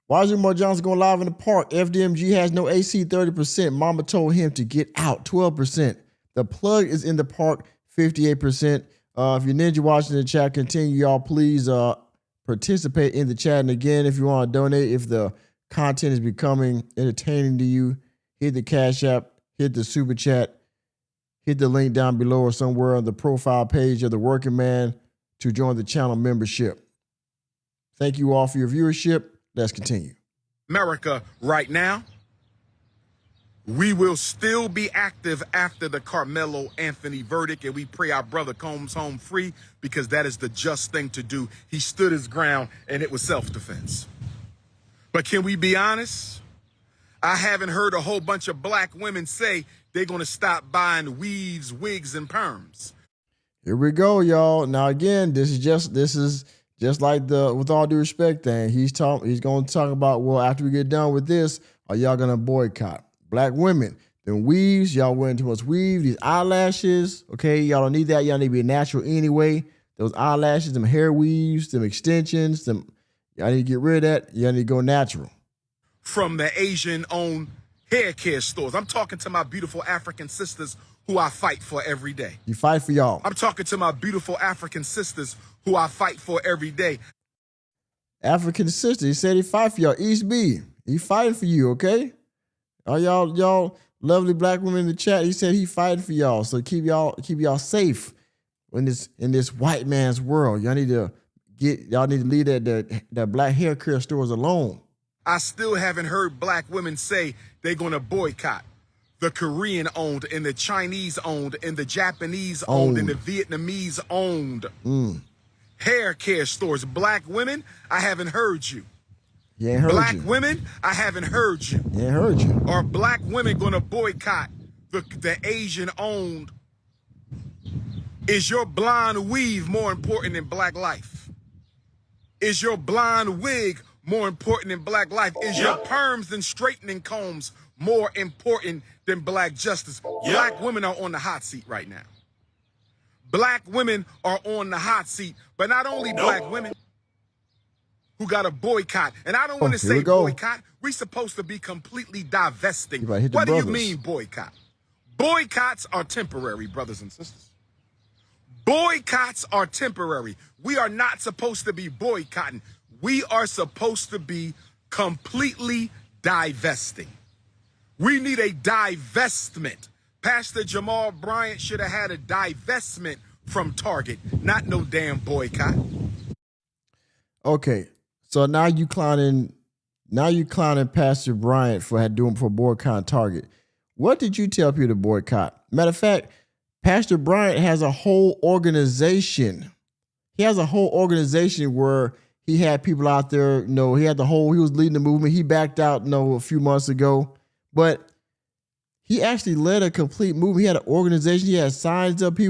Why is Umar Johnson going live in the park? FDMG has no AC, 30%. Mama told him to get out, 12%. The plug is in the park, 58%. If you're ninja watching the chat, continue, y'all. Please participate in the chat. And again, if you want to donate, if the content is becoming entertaining to you, hit the Cash App, hit the Super Chat, hit the link down below or somewhere on the profile page of the Working Man to join the channel membership. Thank you all for your viewership. Let's continue. America right now. We will still be active after the Carmelo Anthony verdict, and we pray our brother comes home free because that is the just thing to do. He stood his ground, and it was self-defense. But can we be honest? I haven't heard a whole bunch of black women say they're going to stop buying weaves, wigs, and perms. Here we go, y'all. Now, again, this is just like the with all due respect thing. He's going to talk about, well, after we get done with this, are y'all going to boycott? Black women, them weaves, y'all wearing too much weave, these eyelashes, okay? Y'all don't need that. Y'all need to be natural anyway. Those eyelashes, them hair weaves, them extensions, y'all need to get rid of that. Y'all need to go natural. From the Asian-owned hair care stores. I'm talking to my beautiful African sisters who I fight for every day. You fight for y'all. I'm talking to my beautiful African sisters who I fight for every day. African sister, he said he fight for y'all. East B, he fighting for you, okay? All y'all lovely black women in the chat, he said he fighting for y'all. So keep y'all safe in this white man's world. Y'all need to leave that black hair care stores alone. I still haven't heard black women say they're going to boycott the Korean-owned and the Chinese-owned and the Japanese-owned and the Vietnamese-owned hair care stores. Black women, I haven't heard you. You ain't heard black you. women, I haven't heard you. You ain't heard you. Are black women going to boycott the Asian-owned? Is your blonde weave more important than black life? Is your blonde wig more important than black life? Is your perms and straightening combs more important than black justice? Black women are on the hot seat right now. Black women are on the hot seat, but not only black women who got a boycott. And I don't want to say boycott. We're supposed to be completely divesting. What do you mean boycott? Boycotts are temporary, brothers and sisters. Boycotts are temporary. We are not supposed to be boycotting. We are supposed to be completely divesting. We need a divestment. Pastor Jamal Bryant should have had a divestment from Target, not no damn boycott. Okay, so now you clowning Pastor Bryant for boycotting Target. What did you tell people to boycott? Matter of fact, Pastor Bryant has a whole organization. He has a whole organization where he had people out there, he was leading the movement. He backed out, a few months ago, but he actually led a complete movement. He had an organization. He had signs up. He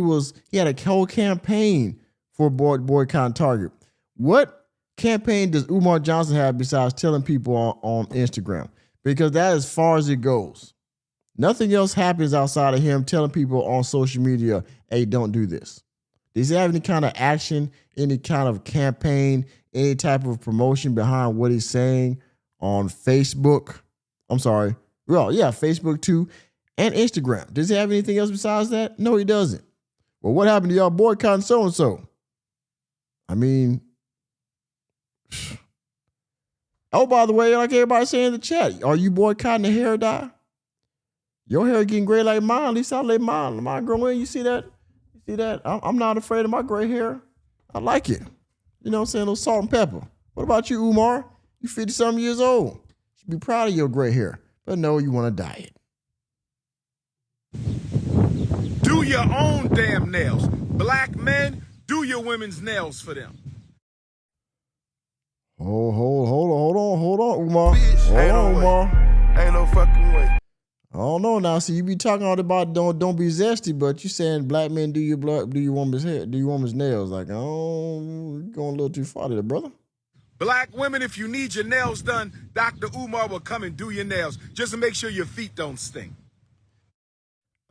had a whole campaign for boycotting Target. What campaign does Umar Johnson have besides telling people on Instagram? Because that is as far as it goes. Nothing else happens outside of him telling people on social media, hey, don't do this. Does he have any kind of action, any kind of campaign, any type of promotion behind what he's saying on Facebook? I'm sorry. Well, yeah, Facebook too, and Instagram. Does he have anything else besides that? No, he doesn't. Well, what happened to y'all boycotting so-and-so? I mean, oh, by the way, like everybody saying in the chat, are you boycotting the hair dye? Your hair getting gray like mine. At least I let mine grow in. You see that? You see that? I'm not afraid of my gray hair. I like it. You know what I'm saying? A little salt and pepper. What about you, Umar? You 50-something years old. You should be proud of your gray hair. But no, you want to dye it. Do your own damn nails. Black men, do your women's nails for them. Hold on, Umar. Bitch, Hold on, Umar. Ain't no fucking way. I don't know now. See, you be talking all about don't be zesty, but you saying black men do your woman's hair, do your woman's nails. Like, oh, you're going a little too far there, brother. Black women, if you need your nails done, Dr. Umar will come and do your nails. Just to make sure your feet don't stink.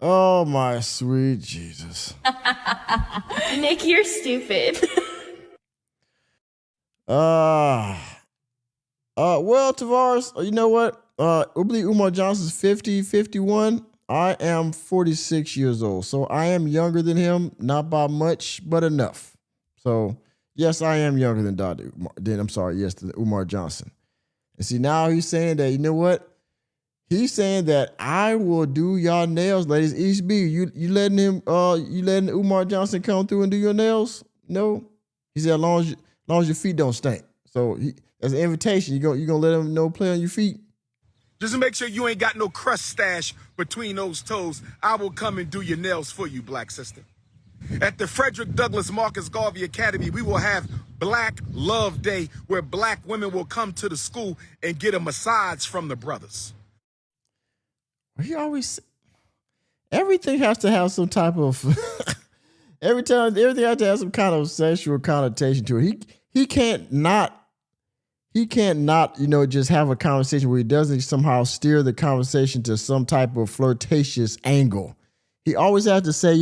Oh, my sweet Jesus. Nick, you're stupid. Well, Tavares, you know what? I believe Umar Johnson's 50, 51. I am 46 years old. So I am younger than him, not by much, but enough. So, yes, I am younger than than Umar Johnson. And see, now he's saying that, you know what? He's saying that I will do y'all nails, ladies. East B, you letting Umar Johnson come through and do your nails? No. He said, as long as your feet don't stink. So as an invitation, you gonna let him know play on your feet? Just to make sure you ain't got no crust stash between those toes, I will come and do your nails for you, black sister. At the Frederick Douglass Marcus Garvey Academy, we will have Black Love Day, where black women will come to the school and get a massage from the brothers. He always, everything has to have some type of, everything has to have some kind of sexual connotation to it. He can't not, just have a conversation where he doesn't somehow steer the conversation to some type of flirtatious angle. He always has to say,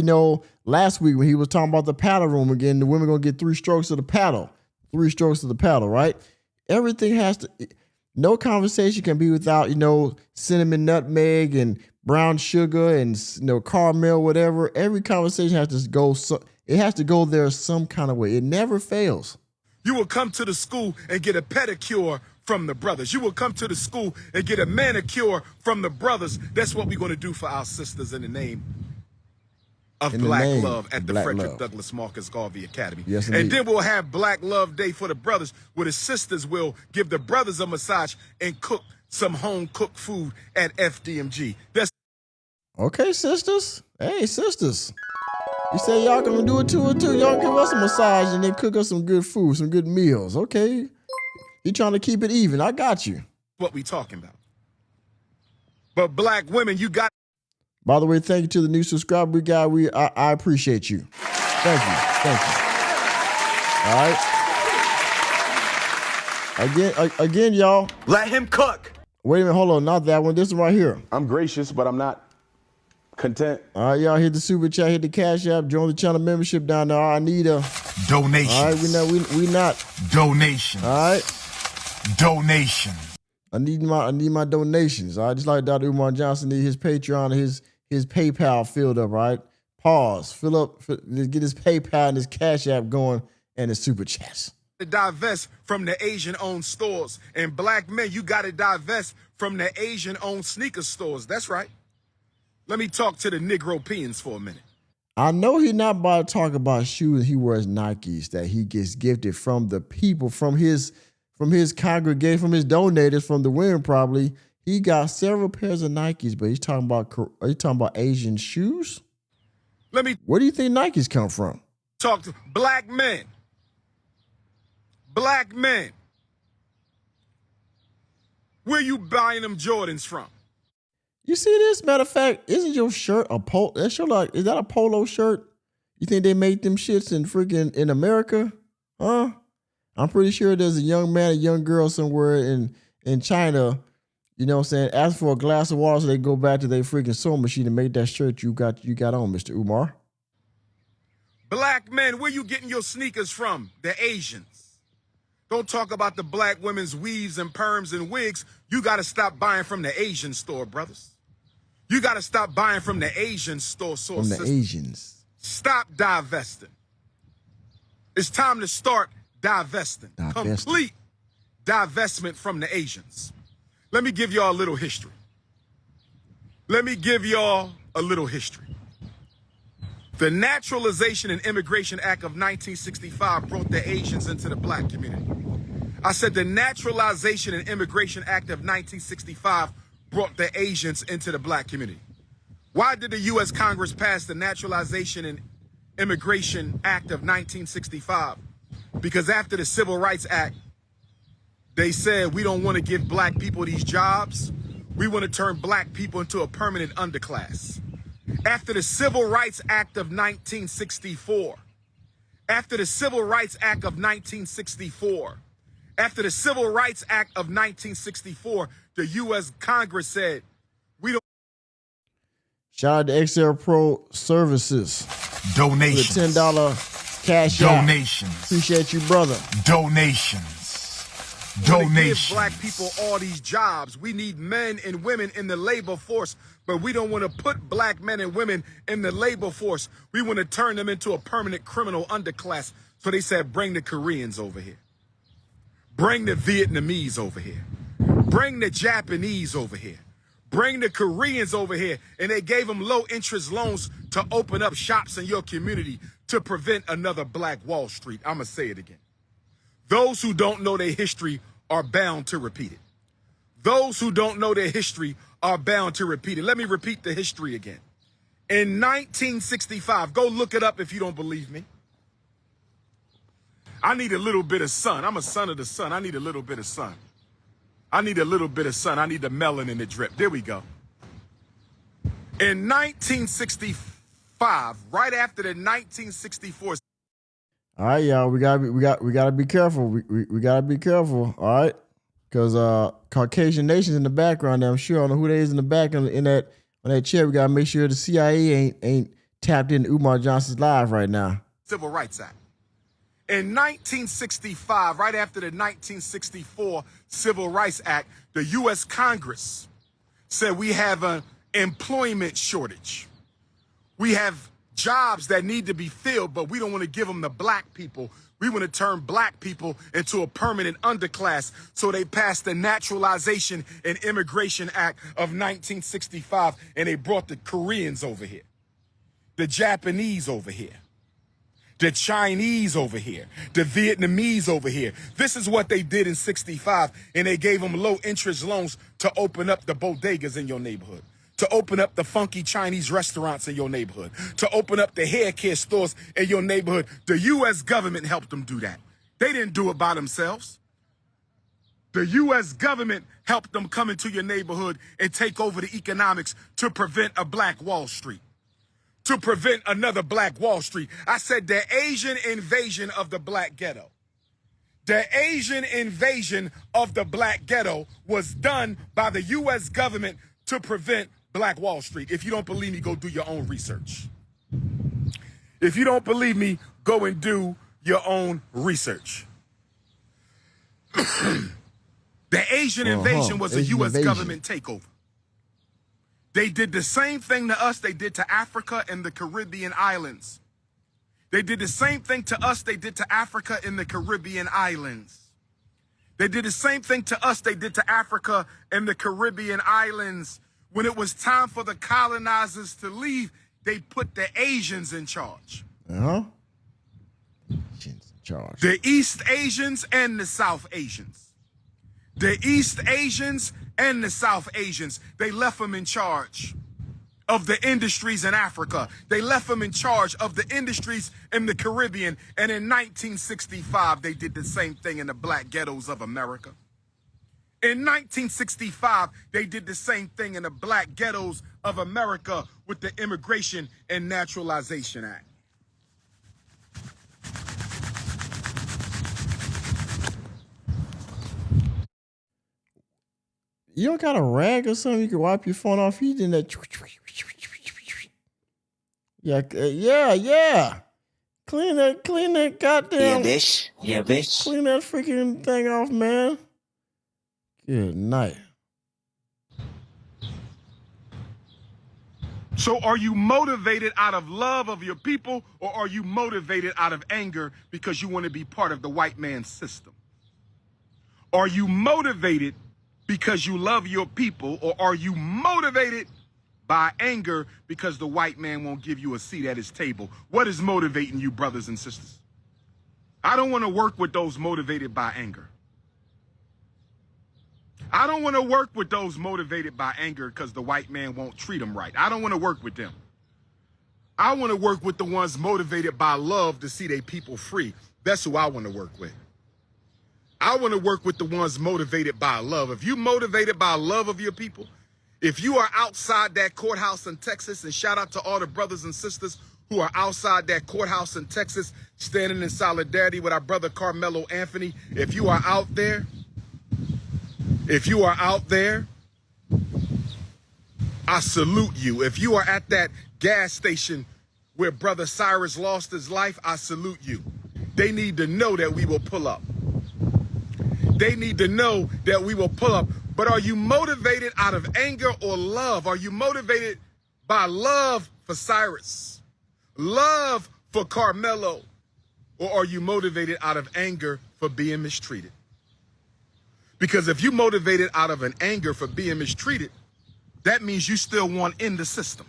last week when he was talking about the paddle room again, the women gonna get 3 strokes of the paddle, right? Everything has to, no conversation can be without, cinnamon, nutmeg, and brown sugar, and caramel, whatever. Every conversation has to go, it has to go there some kind of way. It never fails. You will come to the school and get a pedicure from the brothers. You will come to the school and get a manicure from the brothers. That's what we're going to do for our sisters in the name of Black Love at the Frederick Douglass Marcus Garvey Academy. Yes, and then we'll have Black Love Day for the brothers, where the sisters will give the brothers a massage and cook some home-cooked food at FDMG. That's okay, sisters. Hey, sisters. You say y'all gonna do it too. Y'all give us a massage and then cook us some good food, some good meals. Okay. He trying to keep it even. I got you. what we talking about. But black women, you got. By the way, thank you to the new subscriber guy. I appreciate you. Thank you. All right. Again, y'all. Let him cook. Wait a minute, hold on, not that one. This one right here. I'm gracious, but I'm not content. All right, y'all hit the super chat, hit the Cash App, join the channel membership down there. I need a donation. All right, we not donation. All right, donation. I need my donations. All right, just like Dr. Umar Johnson need his Patreon, his PayPal filled up. Right, pause, get his PayPal and his Cash App going, and his super chats. To divest from the Asian-owned stores, and black men, you got to divest from the Asian-owned sneaker stores. That's right. Let me talk to the Negropeans for a minute. I know he's not about to talk about shoes he wears Nikes that he gets gifted from the people, from his congregation, from his donators, from the women probably. He got several pairs of Nikes, but he's talking about Asian shoes. Let me. Where do you think Nikes come from? Talk to black men. Black men. Where you buying them Jordans from? You see this? Matter of fact, isn't your shirt a polo? Is that a polo shirt? You think they make them shits in America? Huh? I'm pretty sure there's a young man, a young girl somewhere in China, you know what I'm saying, ask for a glass of water so they go back to their freaking sewing machine and make that shirt you got on, Mr. Umar. Black men, where you getting your sneakers from? The Asians. Don't talk about the black women's weaves and perms and wigs. You got to stop buying from the Asian store, brothers. You got to stop buying from the Asian store. From the Asians. Stop divesting. It's time to start divesting. Complete divestment from the Asians. Let me give y'all a little history. The Naturalization and Immigration Act of 1965 brought the Asians into the black community. I said the Naturalization and Immigration Act of 1965 brought the Asians into the black community. Why did the U.S. Congress pass the Naturalization and Immigration Act of 1965? Because after the Civil Rights Act, they said we don't want to give black people these jobs. We want to turn black people into a permanent underclass. After the Civil Rights Act of 1964, after the Civil Rights Act of 1964, after the Civil Rights Act of 1964, the U.S. Congress said, we don't. Shout out to XL Pro Services. Donations. With a $10 cash out. Donations. Appreciate you, brother. Donations. Give black people all these jobs. We need men and women in the labor force, but we don't want to put black men and women in the labor force. We want to turn them into a permanent criminal underclass. So they said, bring the Koreans over here. Bring the Vietnamese over here. Bring the Japanese over here. Bring the Koreans over here. And they gave them low interest loans to open up shops in your community to prevent another Black Wall Street. I'm going to say it again. Those who don't know their history are bound to repeat it. Those who don't know their history are bound to repeat it. Let me repeat the history again. In 1965, go look it up if you don't believe me. I need a little bit of sun. I'm a son of the sun. I need a little bit of sun. I need a little bit of sun. I need the melon in the drip. There we go. In 1965, right after the 1964. All right, y'all. We gotta be careful. We gotta be careful. All right, because Caucasian nations in the background. There, I'm sure I don't know who they is in the back in that on that chair. We gotta make sure the CIA ain't tapped into Umar Johnson's live right now. Civil Rights Act. In 1965, right after the 1964 Civil Rights Act, the U.S. Congress said we have an employment shortage. We have jobs that need to be filled, but we don't want to give them to black people. We want to turn black people into a permanent underclass. So they passed the Naturalization and Immigration Act of 1965, and they brought the Koreans over here, the Japanese over here, the Chinese over here, the Vietnamese over here. This is what they did in 65, and they gave them low interest loans to open up the bodegas in your neighborhood, to open up the funky Chinese restaurants in your neighborhood, to open up the hair care stores in your neighborhood. The U.S. government helped them do that. They didn't do it by themselves. The U.S. government helped them come into your neighborhood and take over the economics to prevent a Black Wall Street, to prevent another Black Wall Street. I said the Asian invasion of the Black ghetto. The Asian invasion of the Black ghetto was done by the U.S. government to prevent Black Wall Street. If you don't believe me, go do your own research. If you don't believe me, go and do your own research. The Asian invasion was a U.S. government takeover. They did the same thing to us they did to Africa and the Caribbean islands. They did the same thing to us they did to Africa and the Caribbean islands. They did the same thing to us they did to Africa and the Caribbean islands. When it was time for the colonizers to leave, they put the Asians in charge. Asians in charge. The East Asians and the South Asians. The East Asians and the South Asians. They left them in charge of the industries in Africa. They left them in charge of the industries in the Caribbean. And in 1965, they did the same thing in the Black ghettos of America. In 1965, they did the same thing in the Black ghettos of America with the Immigration and Naturalization Act. You don't got a rag or something you can wipe your phone off? You did that. Yeah. Clean that goddamn. Yeah, bitch. Clean that freaking thing off, man. Good night. So are you motivated out of love of your people, or are you motivated out of anger because you want to be part of the white man's system? Are you motivated because you love your people, or are you motivated by anger because the white man won't give you a seat at his table? What is motivating you, brothers and sisters? I don't want to work with those motivated by anger. I don't want to work with those motivated by anger because the white man won't treat them right. I don't want to work with them. I want to work with the ones motivated by love to see their people free. That's who I want to work with. I want to work with the ones motivated by love. If you're motivated by love of your people, If you are outside that courthouse in Texas, and shout out to all the brothers and sisters who are outside that courthouse in Texas, standing in solidarity with our brother Carmelo Anthony. If you are out there, I salute you. If you are at that gas station where Brother Cyrus lost his life, I salute you. They need to know that we will pull up. They need to know that we will pull up. But are you motivated out of anger or love? Are you motivated by love for Cyrus, love for Carmelo, or are you motivated out of anger for being mistreated? Because if you're motivated out of an anger for being mistreated, that means you still want in the system.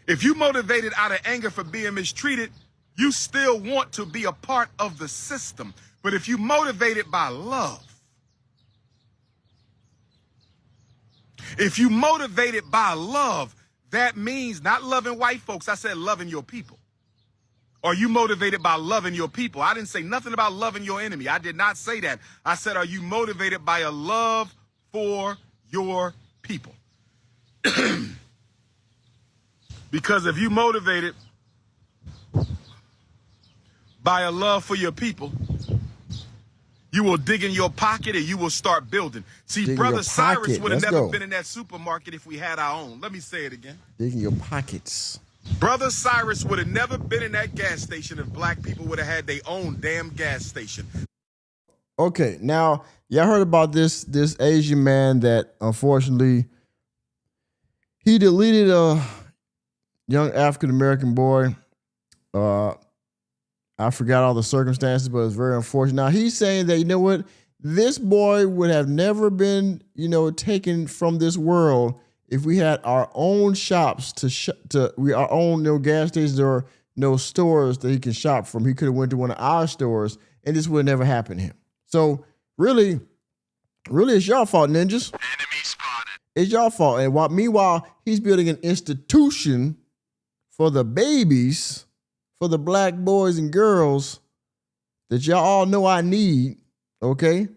If you're motivated out of anger for being mistreated, you still want to be a part of the system. But if you're motivated by love, that means not loving white folks. I said loving your people. Are you motivated by loving your people? I didn't say nothing about loving your enemy. I did not say that. I said, are you motivated by a love for your people? Because if you motivated by a love for your people, you will dig in your pocket and you will start building. See, Brother Cyrus would have never been in that supermarket if we had our own. Let me say it again. Dig in your pockets. Brother Cyrus would have never been in that gas station if black people would have had their own damn gas station. Okay, now, y'all heard about this Asian man that unfortunately he deleted a young African-American boy. I forgot all the circumstances, but it's very unfortunate. Now, he's saying that, you know what, this boy would have never been, taken from this world if we had our own shops our own gas stations or stores that he can shop from. He could have went to one of our stores, and this would have never happened to him. So, really, it's your fault, ninjas. Enemy spotted. It's your fault. And meanwhile, he's building an institution for the babies, for the black boys and girls that y'all all know I need, okay?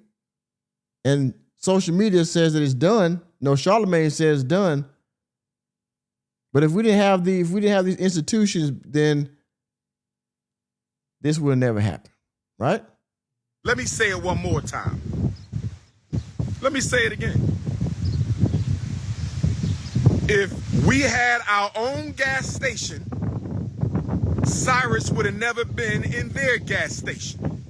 And social media says that it's done. No, Charlemagne says it's done. But if we didn't have these institutions, then this would never happen, right? Let me say it one more time. Let me say it again. If we had our own gas station, Cyrus would have never been in their gas station.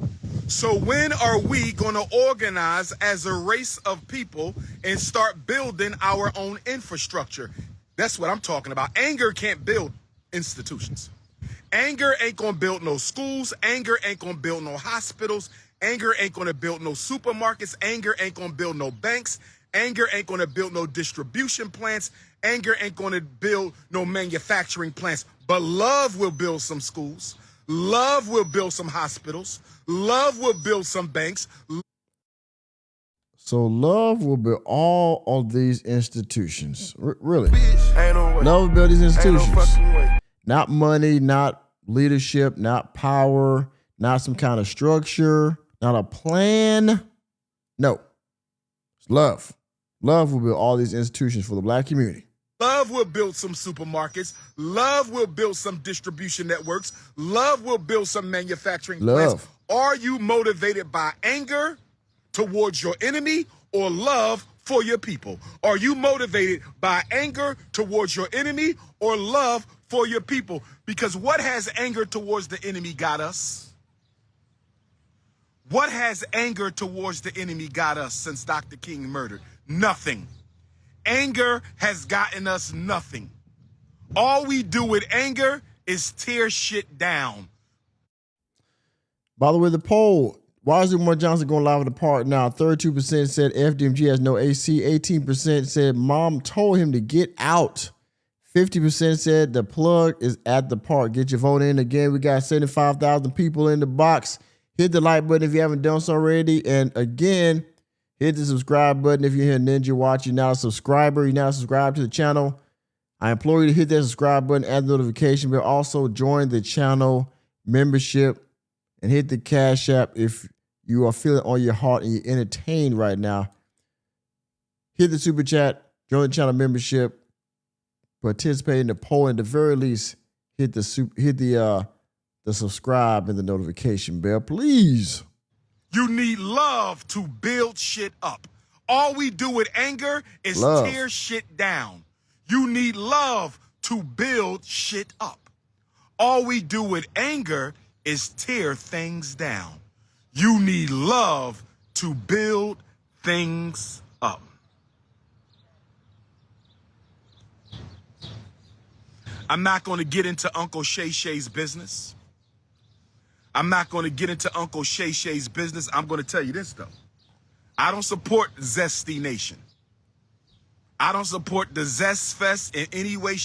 So when are we going to organize as a race of people and start building our own infrastructure? That's what I'm talking about. Anger can't build institutions. Anger ain't going to build no schools. Anger ain't going to build no hospitals. Anger ain't going to build no supermarkets. Anger ain't going to build no banks. Anger ain't going to build no distribution plants. Anger ain't going to build no manufacturing plants. But love will build some schools. Love will build some hospitals. Love will build some banks. So love will build all of these institutions. Really. Ain't no way. Love will build these institutions. Ain't no fucking way. Not money, not leadership, not power, not some kind of structure, not a plan. No. It's love. Love will build all these institutions for the black community. Love will build some supermarkets. Love will build some distribution networks. Love will build some manufacturing plants. Are you motivated by anger towards your enemy or love for your people? Are you motivated by anger towards your enemy or love for your people? Because what has anger towards the enemy got us? What has anger towards the enemy got us since Dr. King murdered? Nothing. Anger has gotten us nothing. All we do with anger is tear shit down. By the way, the poll, why is Umar Johnson going live at the park now? 32% said FDMG has no AC. 18% said mom told him to get out. 50% said the plug is at the park. Get your vote in. Again, we got 75,000 people in the box. Hit the like button if you haven't done so already. And again, hit the subscribe button if you're here Ninja Watch. You're not a subscriber. You're not subscribed to the channel. I implore you to hit that subscribe button, add the notification bell. Also, join the channel membership and hit the Cash App if you are feeling on your heart and you're entertained right now. Hit the super chat. join the channel membership, participate in the poll, and at the very least, hit the subscribe and the notification bell, please. You need love to build shit up. All we do with anger is tear shit down. You need love to build shit up. All we do with anger is tear things down. You need love to build things up. I'm not going to get into Uncle Shay Shay's business. I'm not going to get into Uncle Shay Shay's business. I'm going to tell you this, though. I don't support Zesty Nation. I don't support the Zest Fest in any way.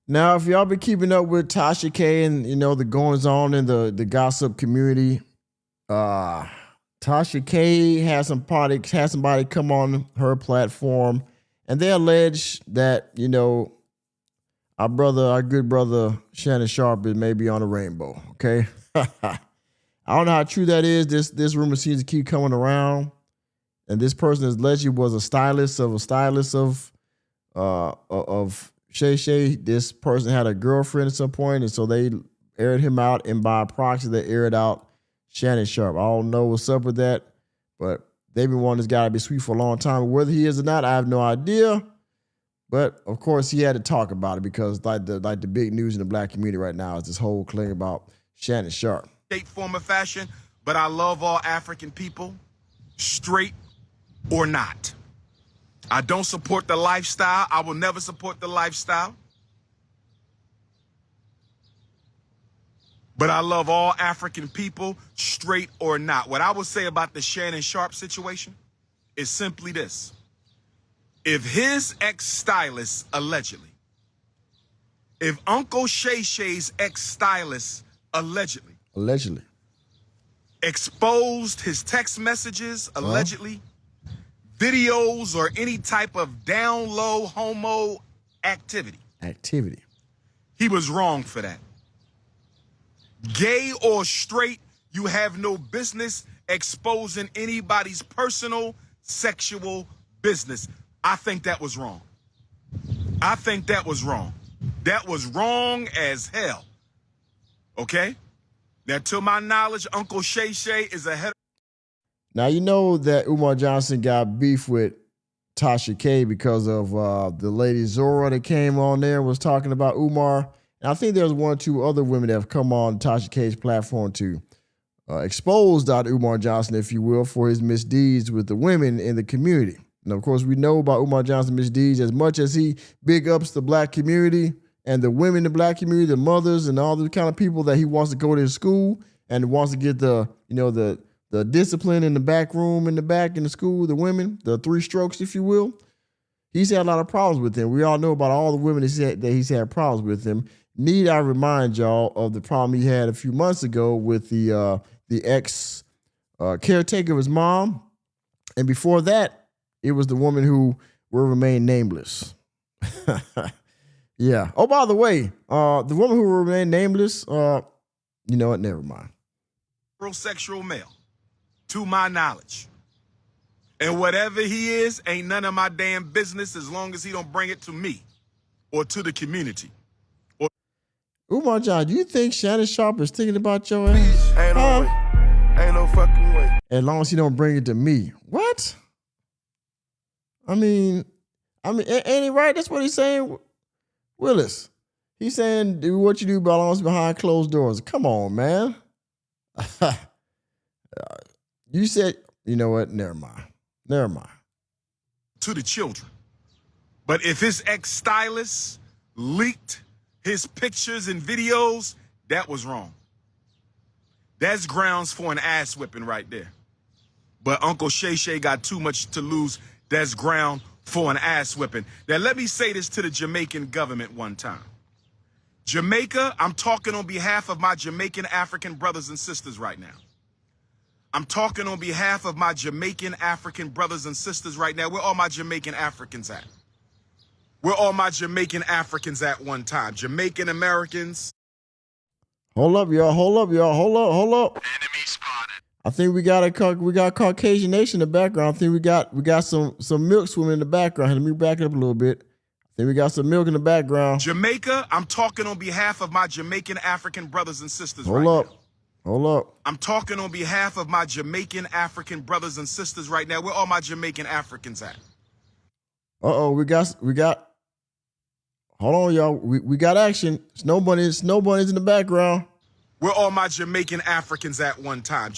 Now, if y'all been keeping up with Tasha K and, you know, the goings on in the gossip community, Tasha K had somebody come on her platform, and they allege that, you know, our good brother Shannon Sharp is maybe on a rainbow. Okay, I don't know how true that is. This rumor seems to keep coming around, and this person is allegedly was a stylist of Shay Shay. This person had a girlfriend at some point, and so they aired him out, and by proxy, they aired out Shannon Sharp. I don't know what's up with that, but they've been wanting this guy to be sweet for a long time. Whether he is or not, I have no idea. But of course, he had to talk about it because like the big news in the black community right now is this whole claim about Shannon Sharp. State form of fashion, but I love all African people, straight or not. I don't support the lifestyle. I will never support the lifestyle. But I love all African people, straight or not. What I would say about the Shannon Sharp situation is simply this. If his ex-stylist, allegedly, if Uncle Shay Shay's ex-stylist, allegedly, exposed his text messages, allegedly, videos, or any type of down low homo activity, he was wrong for that. Gay or straight, you have no business exposing anybody's personal sexual business. I think that was wrong. I think that was wrong. That was wrong as hell. Okay? Now, to my knowledge, Uncle Shay Shay is ahead. Now, you know that Umar Johnson got beef with Tasha K because of the lady Zora that came on there and was talking about Umar. And I think there's one or two other women that have come on Tasha K's platform to expose Dr. Umar Johnson, if you will, for his misdeeds with the women in the community. And of course, we know about Umar Johnson's misdeeds as much as he big ups the black community and the women in the black community, the mothers and all the kind of people that he wants to go to his school and wants to get the discipline in the back room, in the back in the school, the women, the three strokes, if you will. He's had a lot of problems with them. We all know about all the women that he's had problems with them. Need I remind y'all of the problem he had a few months ago with the ex caretaker of his mom, and before that, it was the woman who will remain nameless. Yeah. Oh, by the way, the woman who will remain nameless, you know what? Never mind. Heterosexual male, to my knowledge. And whatever he is, ain't none of my damn business as long as he don't bring it to me or to the community. Umar John, do you think Shannon Sharp is thinking about your ass? Ain't no way. Ain't no fucking way. As long as he don't bring it to me. What? I mean, ain't he right? That's what he's saying. Willis, he's saying do what you do belongs behind closed doors. Come on, man. You said, you know what? Never mind. To the children. But if his ex-stylist leaked his pictures and videos, that was wrong. That's grounds for an ass whipping right there. But Uncle Shay Shay got too much to lose. That's ground for an ass whipping. Now, let me say this to the Jamaican government one time. Jamaica, I'm talking on behalf of my Jamaican African brothers and sisters right now. I'm talking on behalf of my Jamaican African brothers and sisters right now. Where all my Jamaican Africans at? Where all my Jamaican Africans at one time? Jamaican Americans. Hold up, y'all. Hold up. Enemy spotted. I think we got Caucasian nation in the background. I think we got some milk swimming in the background. Let me back it up a little bit. I think we got some milk in the background. Jamaica, I'm talking on behalf of my Jamaican African brothers and sisters Hold right up. now. Hold up. I'm talking on behalf of my Jamaican African brothers and sisters right now. Where all my Jamaican Africans at? We got hold on, y'all. We got action. Snow bunnies in the background. Where all my Jamaican Africans at one time?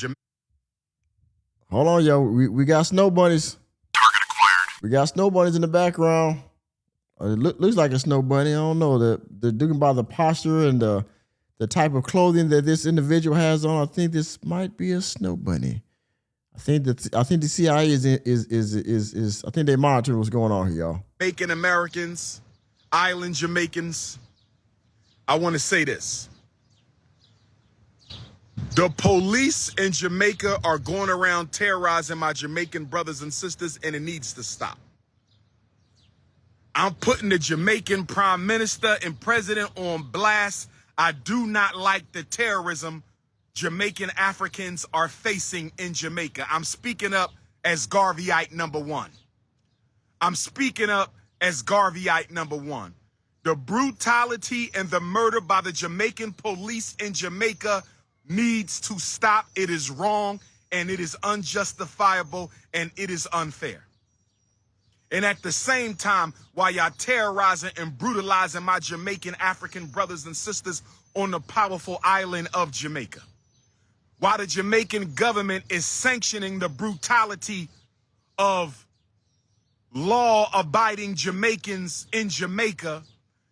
Hold on, y'all. We got snow bunnies. Target acquired. We got snow bunnies in the background. It looks like a snow bunny. I don't know. They're doing by the posture and the type of clothing that this individual has on. I think this might be a snow bunny. I think the CIA is I think they monitor what's going on here, y'all. Jamaican Americans, island Jamaicans, I want to say this. The police in Jamaica are going around terrorizing my Jamaican brothers and sisters, and it needs to stop. I'm putting the Jamaican Prime Minister and President on blast. I do not like the terrorism Jamaican Africans are facing in Jamaica. I'm speaking up as Garveyite number one. I'm speaking up as Garveyite number one. The brutality and the murder by the Jamaican police in Jamaica needs to stop. It is wrong, and it is unjustifiable, and it is unfair. And at the same time, while y'all terrorizing and brutalizing my Jamaican African brothers and sisters on the powerful island of Jamaica, while the Jamaican government is sanctioning the brutality of law-abiding Jamaicans in Jamaica,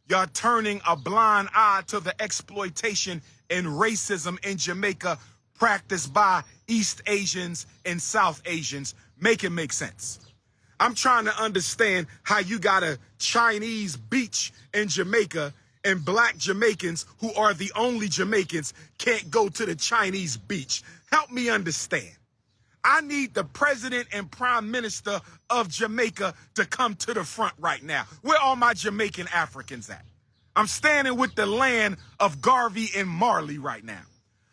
y'all turning a blind eye to the exploitation and racism in Jamaica practiced by East Asians and South Asians. Make it make sense. I'm trying to understand how you got a Chinese beach in Jamaica and black Jamaicans, who are the only Jamaicans, can't go to the Chinese beach. Help me understand. I need the president and prime minister of Jamaica to come to the front right now. Where are my Jamaican Africans at? I'm standing with the land of Garvey and Marley right now.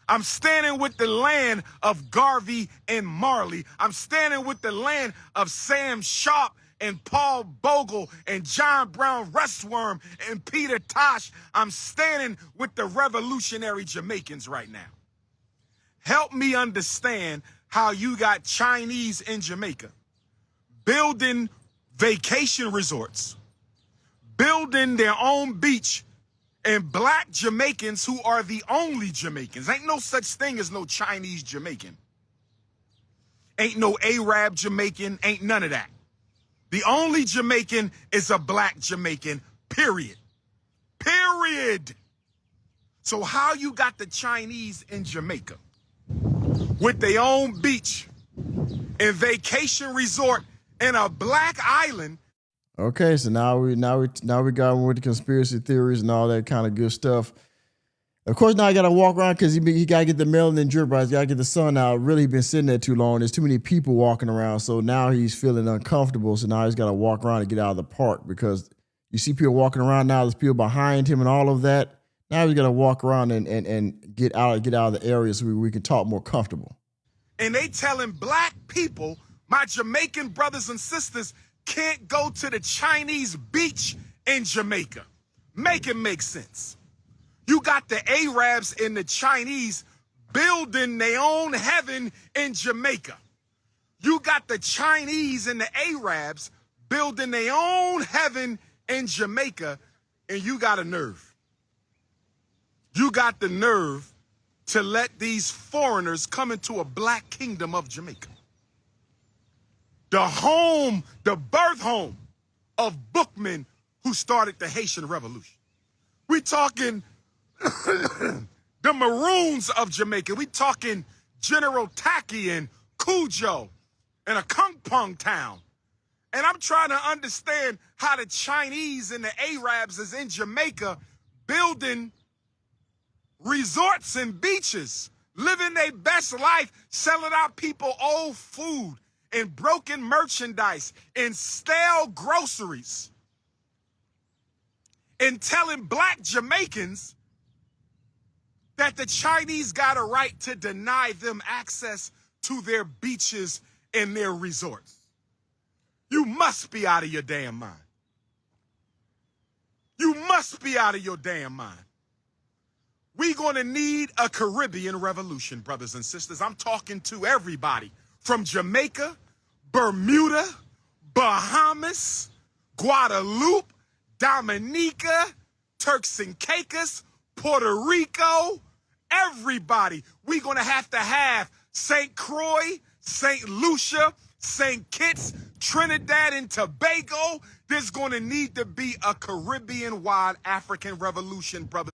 I'm standing with the land of Garvey and Marley. I'm standing with the land of Sam Sharp and Paul Bogle and John Brown Rustworm and Peter Tosh. I'm standing with the revolutionary Jamaicans right now. Help me understand how you got Chinese in Jamaica building vacation resorts, building their own beach, and black Jamaicans who are the only Jamaicans. Ain't no such thing as no Chinese Jamaican. Ain't no Arab Jamaican, ain't none of that. The only Jamaican is a black Jamaican, period. Period. So how you got the Chinese in Jamaica with their own beach and vacation resort in a black island? Okay, so now we got with the conspiracy theories and all that kind of good stuff. Of course, now I got to walk around because he got to get the melanin drip right. He's got to get the sun out. Really, he's been sitting there too long. There's too many people walking around, so now he's feeling uncomfortable. So now he's got to walk around and get out of the park because you see people walking around now. There's people behind him and all of that. Now he's got to walk around and get out of the area so we can talk more comfortable. And they telling black people, my Jamaican brothers and sisters, can't go to the Chinese beach in Jamaica. Make it make sense. You got the Arabs and the Chinese building their own heaven in Jamaica. You got the Chinese and the Arabs building their own heaven in Jamaica, and you got a nerve. You got the nerve to let these foreigners come into a black kingdom of Jamaica. The birth home of bookmen who started the Haitian Revolution. We talking the Maroons of Jamaica. We talking General Tacky and Cujo and a Kung Pong town. And I'm trying to understand how the Chinese and the Arabs is in Jamaica building resorts and beaches, living their best life, selling out people old food and broken merchandise and stale groceries, and telling black Jamaicans that the Chinese got a right to deny them access to their beaches and their resorts. You must be out of your damn mind. You must be out of your damn mind. We're going to need a Caribbean revolution, brothers and sisters. I'm talking to everybody from Jamaica, Bermuda, Bahamas, Guadeloupe, Dominica, Turks and Caicos, Puerto Rico, everybody. We're going to have St. Croix, St. Lucia, St. Kitts, Trinidad and Tobago. There's going to need to be a Caribbean-wide African revolution, brother.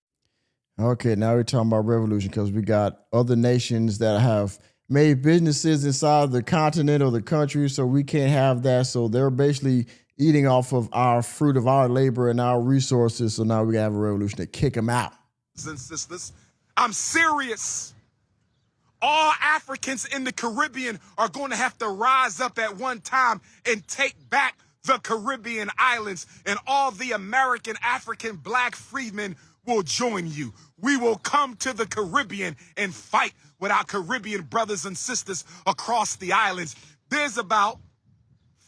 Okay, now we're talking about revolution because we got other nations that have made businesses inside the continent or the country, so we can't have that. So they're basically eating off of our fruit of our labor and our resources. So now we have a revolution to kick them out. And sisters, I'm serious. All Africans in the Caribbean are going to have to rise up at one time and take back the Caribbean islands, and all the American African black freedmen will join you. We will come to the Caribbean and fight with our Caribbean brothers and sisters across the islands. There's about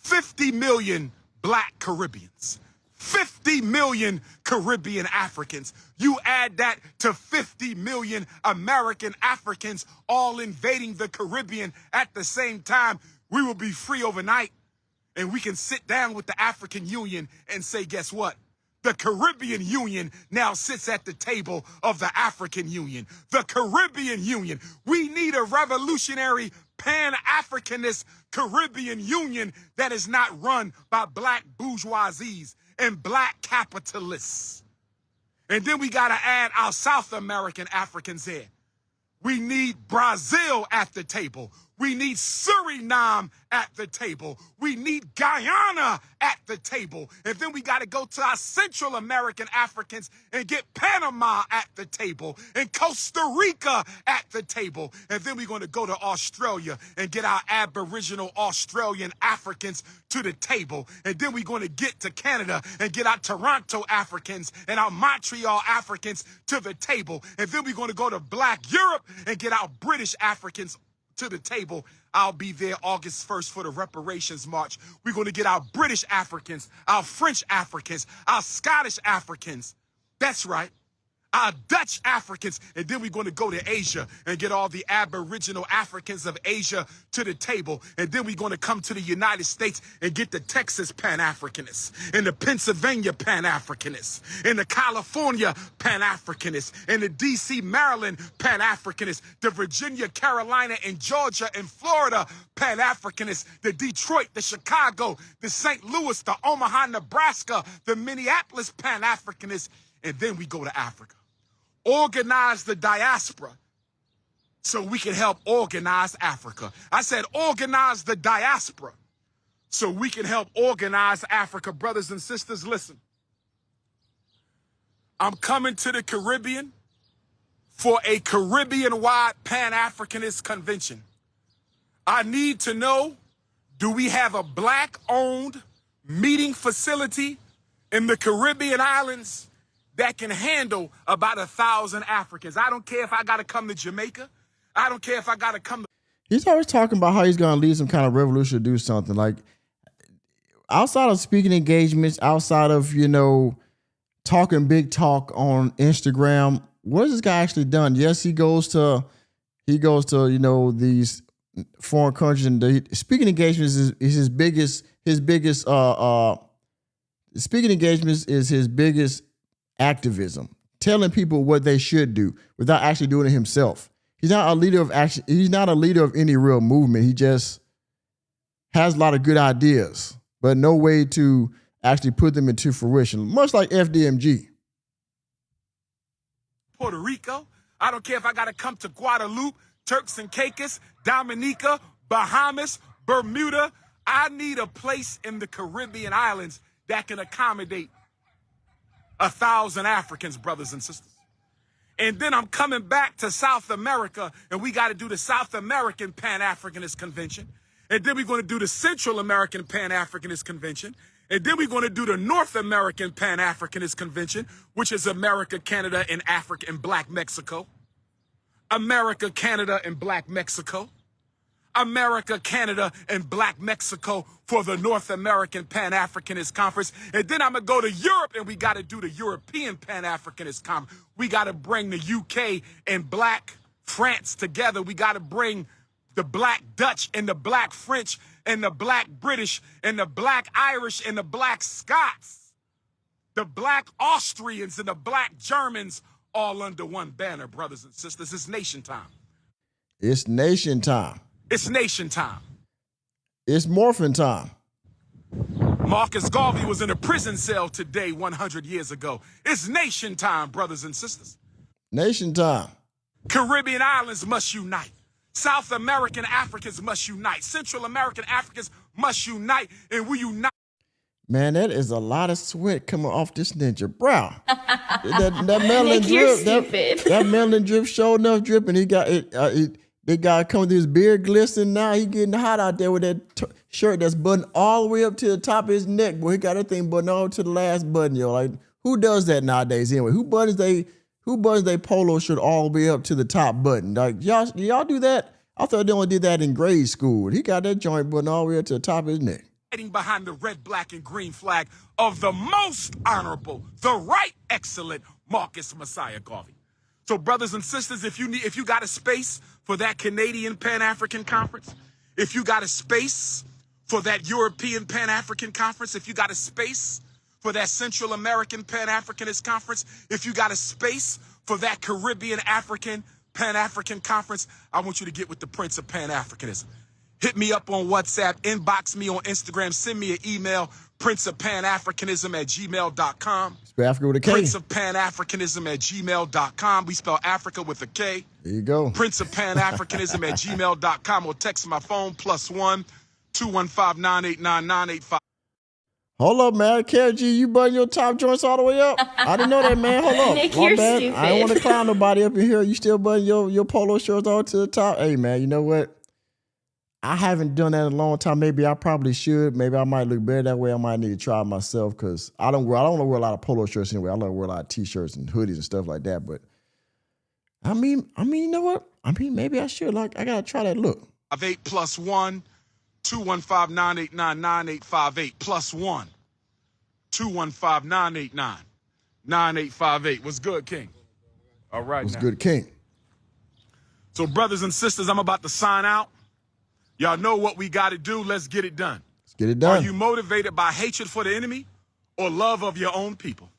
50 million black Caribbeans, 50 million Caribbean Africans. You add that to 50 million American Africans all invading the Caribbean at the same time, we will be free overnight. And we can sit down with the African Union and say, guess what? The Caribbean Union now sits at the table of the African Union. The Caribbean Union. We need a revolutionary Pan-Africanist Caribbean Union that is not run by black bourgeoisies and black capitalists. And then we got to add our South American Africans in. We need Brazil at the table. We need Suriname at the table. We need Guyana at the table. And then we got to go to our Central American Africans and get Panama at the table and Costa Rica at the table. And then we're going to go to Australia and get our Aboriginal Australian Africans to the table. And then we're going to get to Canada and get our Toronto Africans and our Montreal Africans to the table. And then we're going to go to Black Europe and get our British Africans to the table. I'll be there August 1st for the reparations march. We're going to get our British Africans, our French Africans, our Scottish Africans. That's right. Our Dutch Africans. And then we're going to go to Asia and get all the Aboriginal Africans of Asia to the table. And then we're going to come to the United States and get the Texas Pan-Africanists and the Pennsylvania Pan-Africanists and the California Pan-Africanists and the D.C., Maryland Pan-Africanists, the Virginia, Carolina, and Georgia and Florida Pan-Africanists, the Detroit, the Chicago, the St. Louis, the Omaha, Nebraska, the Minneapolis Pan-Africanists. And then we go to Africa. Organize the diaspora so we can help organize Africa. I said organize the diaspora so we can help organize Africa. Brothers and sisters, listen. I'm coming to the Caribbean for a Caribbean-wide Pan-Africanist convention. I need to know, do we have a black-owned meeting facility in the Caribbean islands that can handle about 1,000 Africans? I don't care if I got to come to Jamaica. I don't care if I got to come to... He's always talking about how he's going to lead some kind of revolution or do something. Like, outside of speaking engagements, outside of, talking big talk on Instagram, what has this guy actually done? Yes, he goes to, these foreign countries, and the speaking engagements is his biggest speaking engagements is his biggest activism, telling people what they should do without actually doing it himself. He's not a leader of action. He's not a leader of any real movement. He just has a lot of good ideas, but no way to actually put them into fruition, much like FDMG. Puerto Rico. I don't care if I got to come to Guadeloupe, Turks and Caicos, Dominica, Bahamas, Bermuda. I need a place in the Caribbean islands that can accommodate 1,000 Africans, brothers and sisters. And then I'm coming back to South America, and we got to do the South American Pan-Africanist Convention. And then we're going to do the Central American Pan-Africanist Convention. And then we're going to do the North American Pan-Africanist Convention, which is America, Canada, and Africa, and Black Mexico. America, Canada, and Black Mexico. America, Canada, and Black Mexico for the North American Pan-Africanist Conference. And then I'm going to go to Europe, and we got to do the European Pan-Africanist Conference. We got to bring the UK and Black France together. We got to bring the Black Dutch and the Black French and the Black British and the Black Irish and the Black Scots, the Black Austrians and the Black Germans, all under one banner, brothers and sisters. It's nation time. It's nation time. It's nation time. It's morphin' time. Marcus Garvey was in a prison cell today 100 years ago. It's nation time, brothers and sisters. Nation time. Caribbean islands must unite. South American Africans must unite. Central American Africans must unite, and we unite. Man, that is a lot of sweat coming off this ninja brow. that melanin Nick, you're drip, stupid. that melanin drip, sure enough dripping. He got it. They got coming through his beard glistening now. He getting hot out there with that shirt that's buttoned all the way up to the top of his neck. Boy, he got that thing buttoned all to the last button, yo. Like, who does that nowadays anyway? Who buttons they polo shirt all the way up to the top button? Like, y'all do that? I thought they only did that in grade school. He got that joint button all the way up to the top of his neck. Behind the red, black, and green flag of the most honorable, the right excellent Marcus Messiah Garvey. So, brothers and sisters, if you got a space for that Canadian Pan-African Conference, if you got a space for that European Pan-African Conference, if you got a space for that Central American Pan-Africanist Conference, if you got a space for that Caribbean African Pan-African Conference, I want you to get with the Prince of Pan-Africanism. Hit me up on WhatsApp, inbox me on Instagram, send me an email, princeofpanafricanism@gmail.com. Spell Africa with a K. princeofpanafricanism@gmail.com. We spell Africa with a K. There you go. princeofpanafricanism@gmail.com, or text my phone, +1 215 989 985. Hold up, man. KG, you button your top joints all the way up? I didn't know that, man. Hold up. Nick, My you're bad. stupid. I don't want to clown nobody up in here. You still button your polo shirts all to the top? Hey, man, you know what? I haven't done that in a long time. Maybe I probably should. Maybe I might look better that way. I might need to try it myself because I don't wear a lot of polo shirts anyway. I don't wear a lot of t-shirts and hoodies and stuff like that. But I mean, you know what? I mean, maybe I should. Like, I gotta try that look. 8 +1 215 989 9858 +1 215 989 9858. What's good, King? All right. What's now. good, King? So, brothers and sisters, I'm about to sign out. Y'all know what we got to do. Let's get it done. Let's get it done. Are you motivated by hatred for the enemy or love of your own people?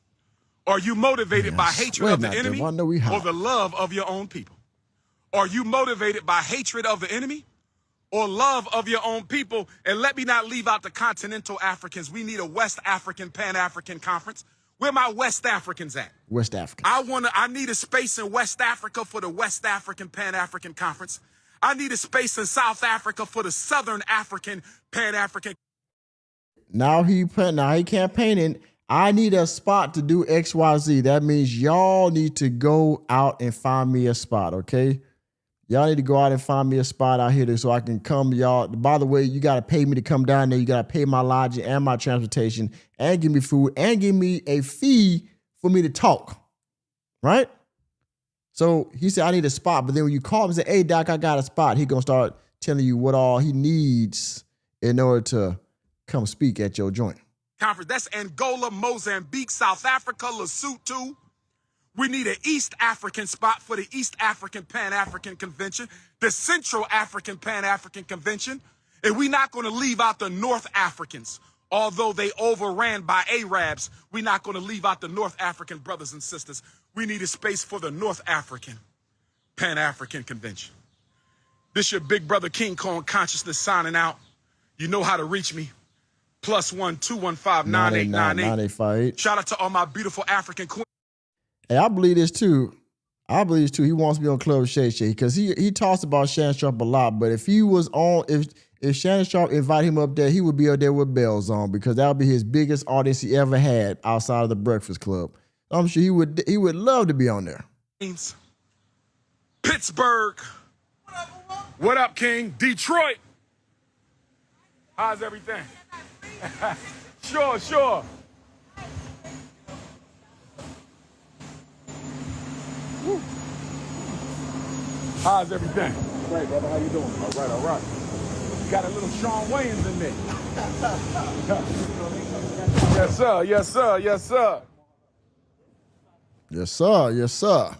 Are you motivated by hatred of the enemy or the love of your own people? Are you motivated by hatred of the enemy or love of your own people? And let me not leave out the continental Africans. We need a West African Pan-African Conference. Where my West Africans at? West Africa. I need a space in West Africa for the West African Pan-African Conference. I need a space in South Africa for the Southern African Pan-African. Now he campaigning. I need a spot to do XYZ. That means y'all need to go out and find me a spot, okay? Y'all need to go out and find me a spot out here so I can come, y'all. By the way, you got to pay me to come down there. You got to pay my lodging and my transportation and give me food and give me a fee for me to talk, right? So he said, I need a spot. But then when you call him and say, hey, Doc, I got a spot, he's going to start telling you what all he needs in order to come speak at your joint. Conference. That's Angola, Mozambique, South Africa, Lesotho. We need an East African spot for the East African Pan-African Convention, the Central African Pan-African Convention. And we're not going to leave out the North Africans. Although they overran by Arabs, we're not going to leave out the North African brothers and sisters. We need a space for the North African Pan-African Convention. This your big brother King Kong Consciousness signing out. You know how to reach me. +1 215 9898. Shout out to all my beautiful African queens. Hey, I believe this too. He wants to be on Club Shay Shay because he talks about Shannon Sharp a lot. But if he was on, if Shannon Sharp invited him up there, he would be up there with bells on because that would be his biggest audience he ever had outside of the Breakfast Club. I'm sure he would love to be on there. Pittsburgh. What up, King? Detroit. How's everything? Sure. Woo. How's everything? Great, brother. How you doing? All right. Got a little Shawn Wayans in there. Yes, sir. Yes, sir. Yes, sir. Yes, sir. Yes, sir.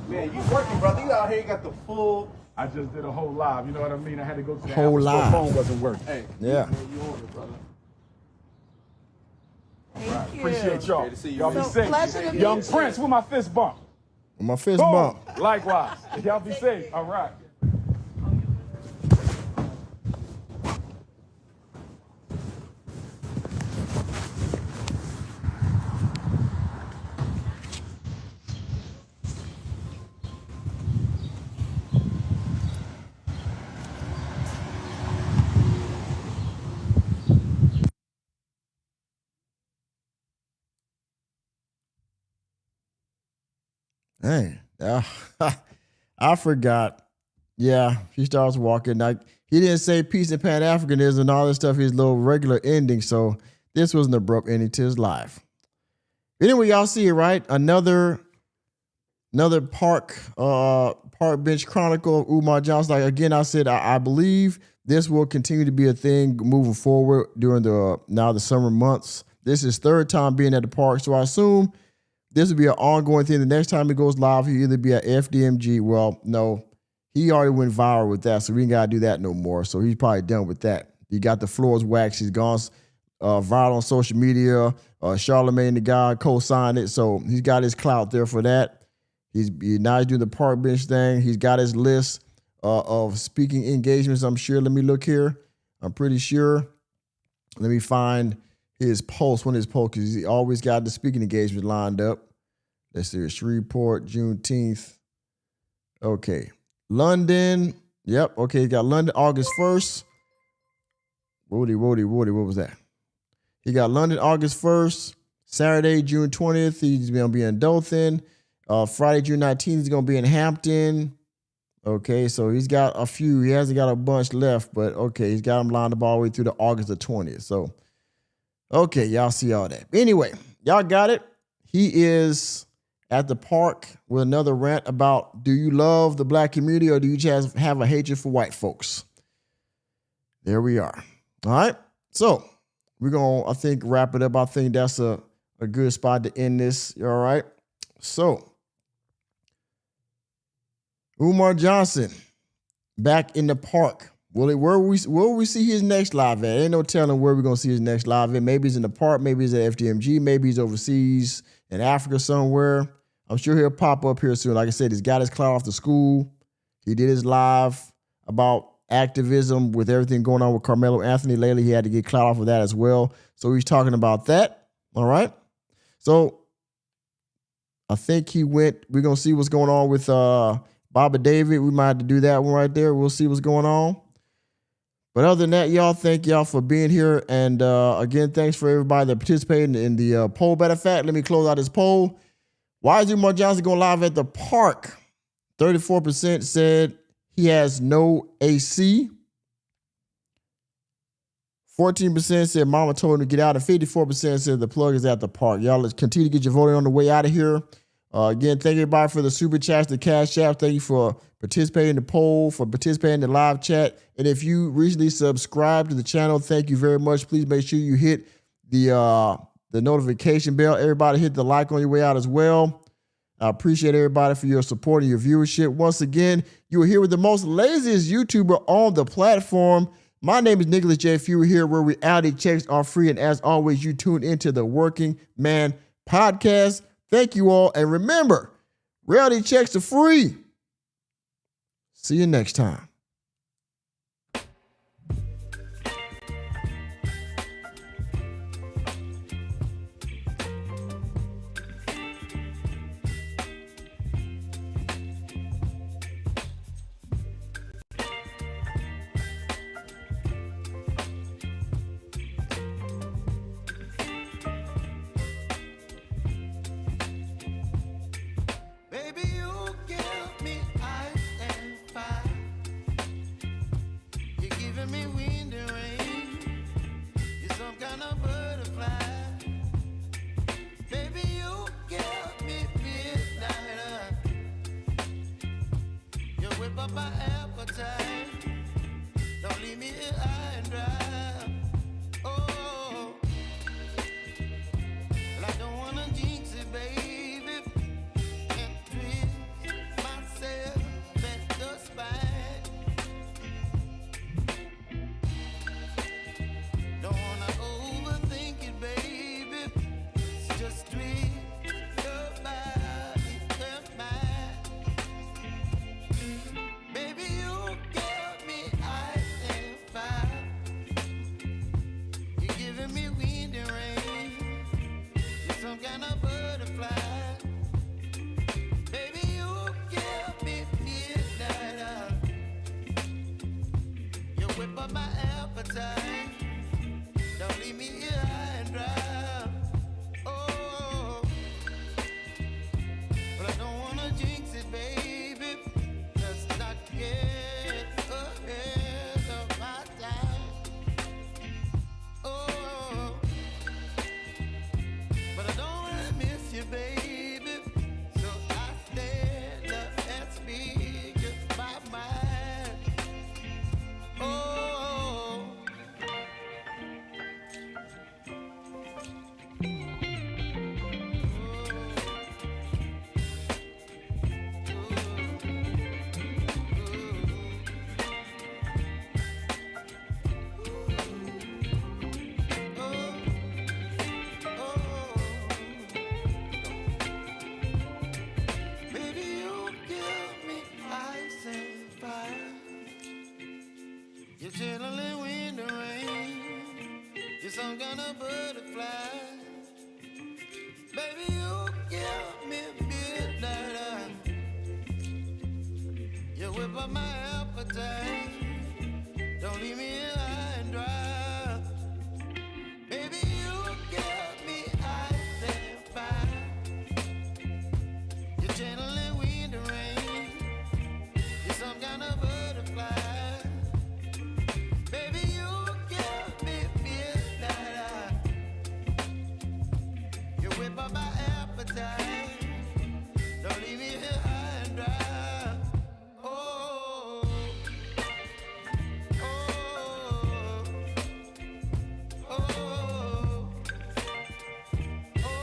Man, you working, brother. You out here, you got the full. I just did a whole live. You know what I mean? I had to go to the Whole Apple Store. live. Phone wasn't working. Hey, Yeah. man, you on it, brother. Thank you. Appreciate y'all. Great to see you, Y'all be man. safe. Pleasure to meet Young you. Prince with my fist bump. My fist Boom. bump. Likewise. Y'all be safe. All right. Dang. I forgot. Yeah, he starts walking. Like he didn't say peace and Pan-Africanism and all this stuff. His little regular ending. So this was an abrupt ending to his life. Anyway, y'all see it, right? Another park bench chronicle of Umar Johnson. Like again, I said I believe this will continue to be a thing moving forward during the summer months. This is third time being at the park, so I assume this will be an ongoing thing. The next time he goes live, he'll either be at FDMG. Well, no, he already went viral with that, so we ain't got to do that no more. So he's probably done with that. He got the floors waxed. He's gone viral on social media. Charlemagne the God co-signed it, so he's got his clout there for that. Now he's doing the park bench thing. He's got his list of speaking engagements, I'm sure. Let me look here. I'm pretty sure. Let me find his post, one of his posts, because he always got the speaking engagement lined up. Let's see, Shreveport, Juneteenth. Okay. London. Yep. Okay, he got London August 1st. Woody, what was that? He got London August 1st. Saturday, June 20th, he's going to be in Dothan. Friday, June 19th, he's going to be in Hampton. Okay, so he's got a few. He hasn't got a bunch left, but okay, he's got them lined up all the way through to August the 20th. So, okay, y'all see all that. Anyway, y'all got it. He is at the park with another rant about, do you love the black community or do you just have a hatred for white folks? There we are. All right, so we're going to, I think, wrap it up. I think that's a good spot to end this. All right, so Umar Johnson back in the park. Where will we see his next live at? Ain't no telling where we're going to see his next live at. Maybe he's in the park. Maybe he's at FDMG. Maybe he's overseas in Africa somewhere. I'm sure he'll pop up here soon. Like I said, he's got his clout off the school. He did his live about activism with everything going on with Carmelo Anthony lately. He had to get clout off of that as well. So he's talking about that. All right. So I think we're going to see what's going on with Baba David. We might have to do that one right there. We'll see what's going on. But other than that, y'all, thank y'all for being here. And again, thanks for everybody that participated in the poll. Matter of fact, let me close out this poll. Why is Umar Johnson going live at the park? 34% said he has no AC. 14% said mama told him to get out. And 54% said the plug is at the park. Y'all, let's continue to get your voting on the way out of here. Again, thank everybody for the super chats, the Cashapp. Thank you for participating in the poll, for participating in the live chat. And if you recently subscribed to the channel, thank you very much. Please make sure you hit the notification bell. Everybody hit the like on your way out as well. I appreciate everybody for your support and your viewership. Once again, you are here with the most laziest YouTuber on the platform. My name is Nicholas J. Fewer here, where reality checks are free. And as always, you tune into the Working Man Podcast. Thank you all. And remember, reality checks are free. See you next time. Baby, you give me ice and fire. kind of butterfly. Baby, you give me midnight. You whip up my appetite. Don't leave me here high and dry. Oh, but I don't wanna jinx it, baby. Let's not get ahead of my time. Oh, but I don't wanna miss you, baby. So I stand up and speak just my mind. Oh. Baby, you give me ice and fire. You're chilling in the rain. You're some kind of butterfly. Baby, you give me midnight. You whip up my appetite. Don't leave me here high and dry. Baby, you give me ice and fire. You're channeling wind and rain. You're some kind of butterfly. Baby, you give me midnight. You whip up my appetite. Don't leave me here high and dry. Oh, oh, oh, oh,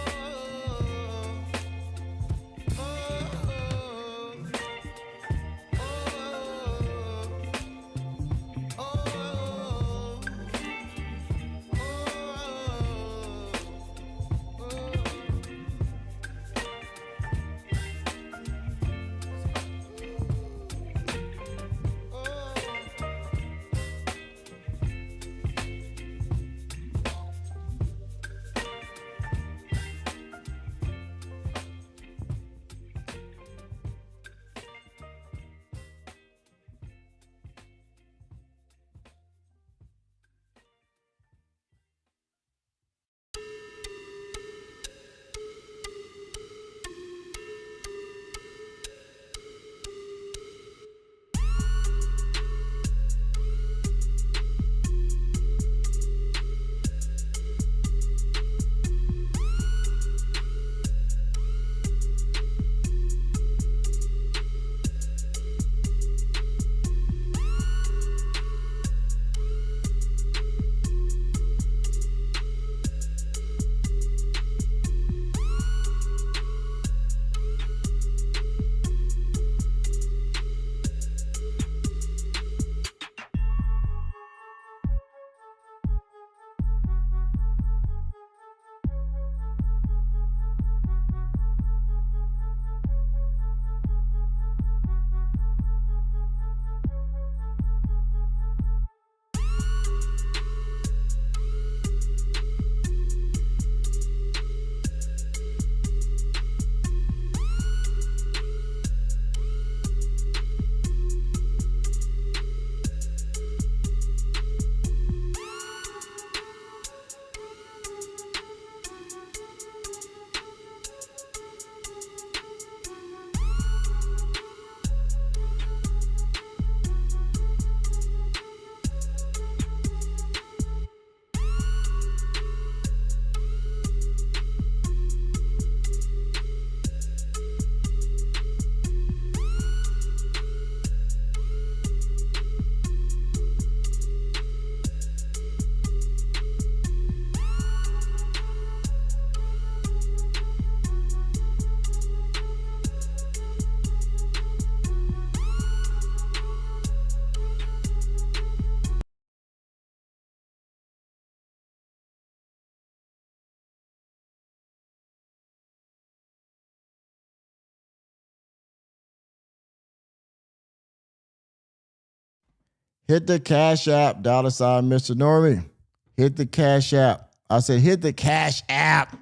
Hit the Cash App, $, Mr. Normie. Hit the Cash App. I said hit the Cash App.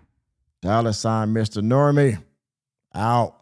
$, Mr. Normie. Out.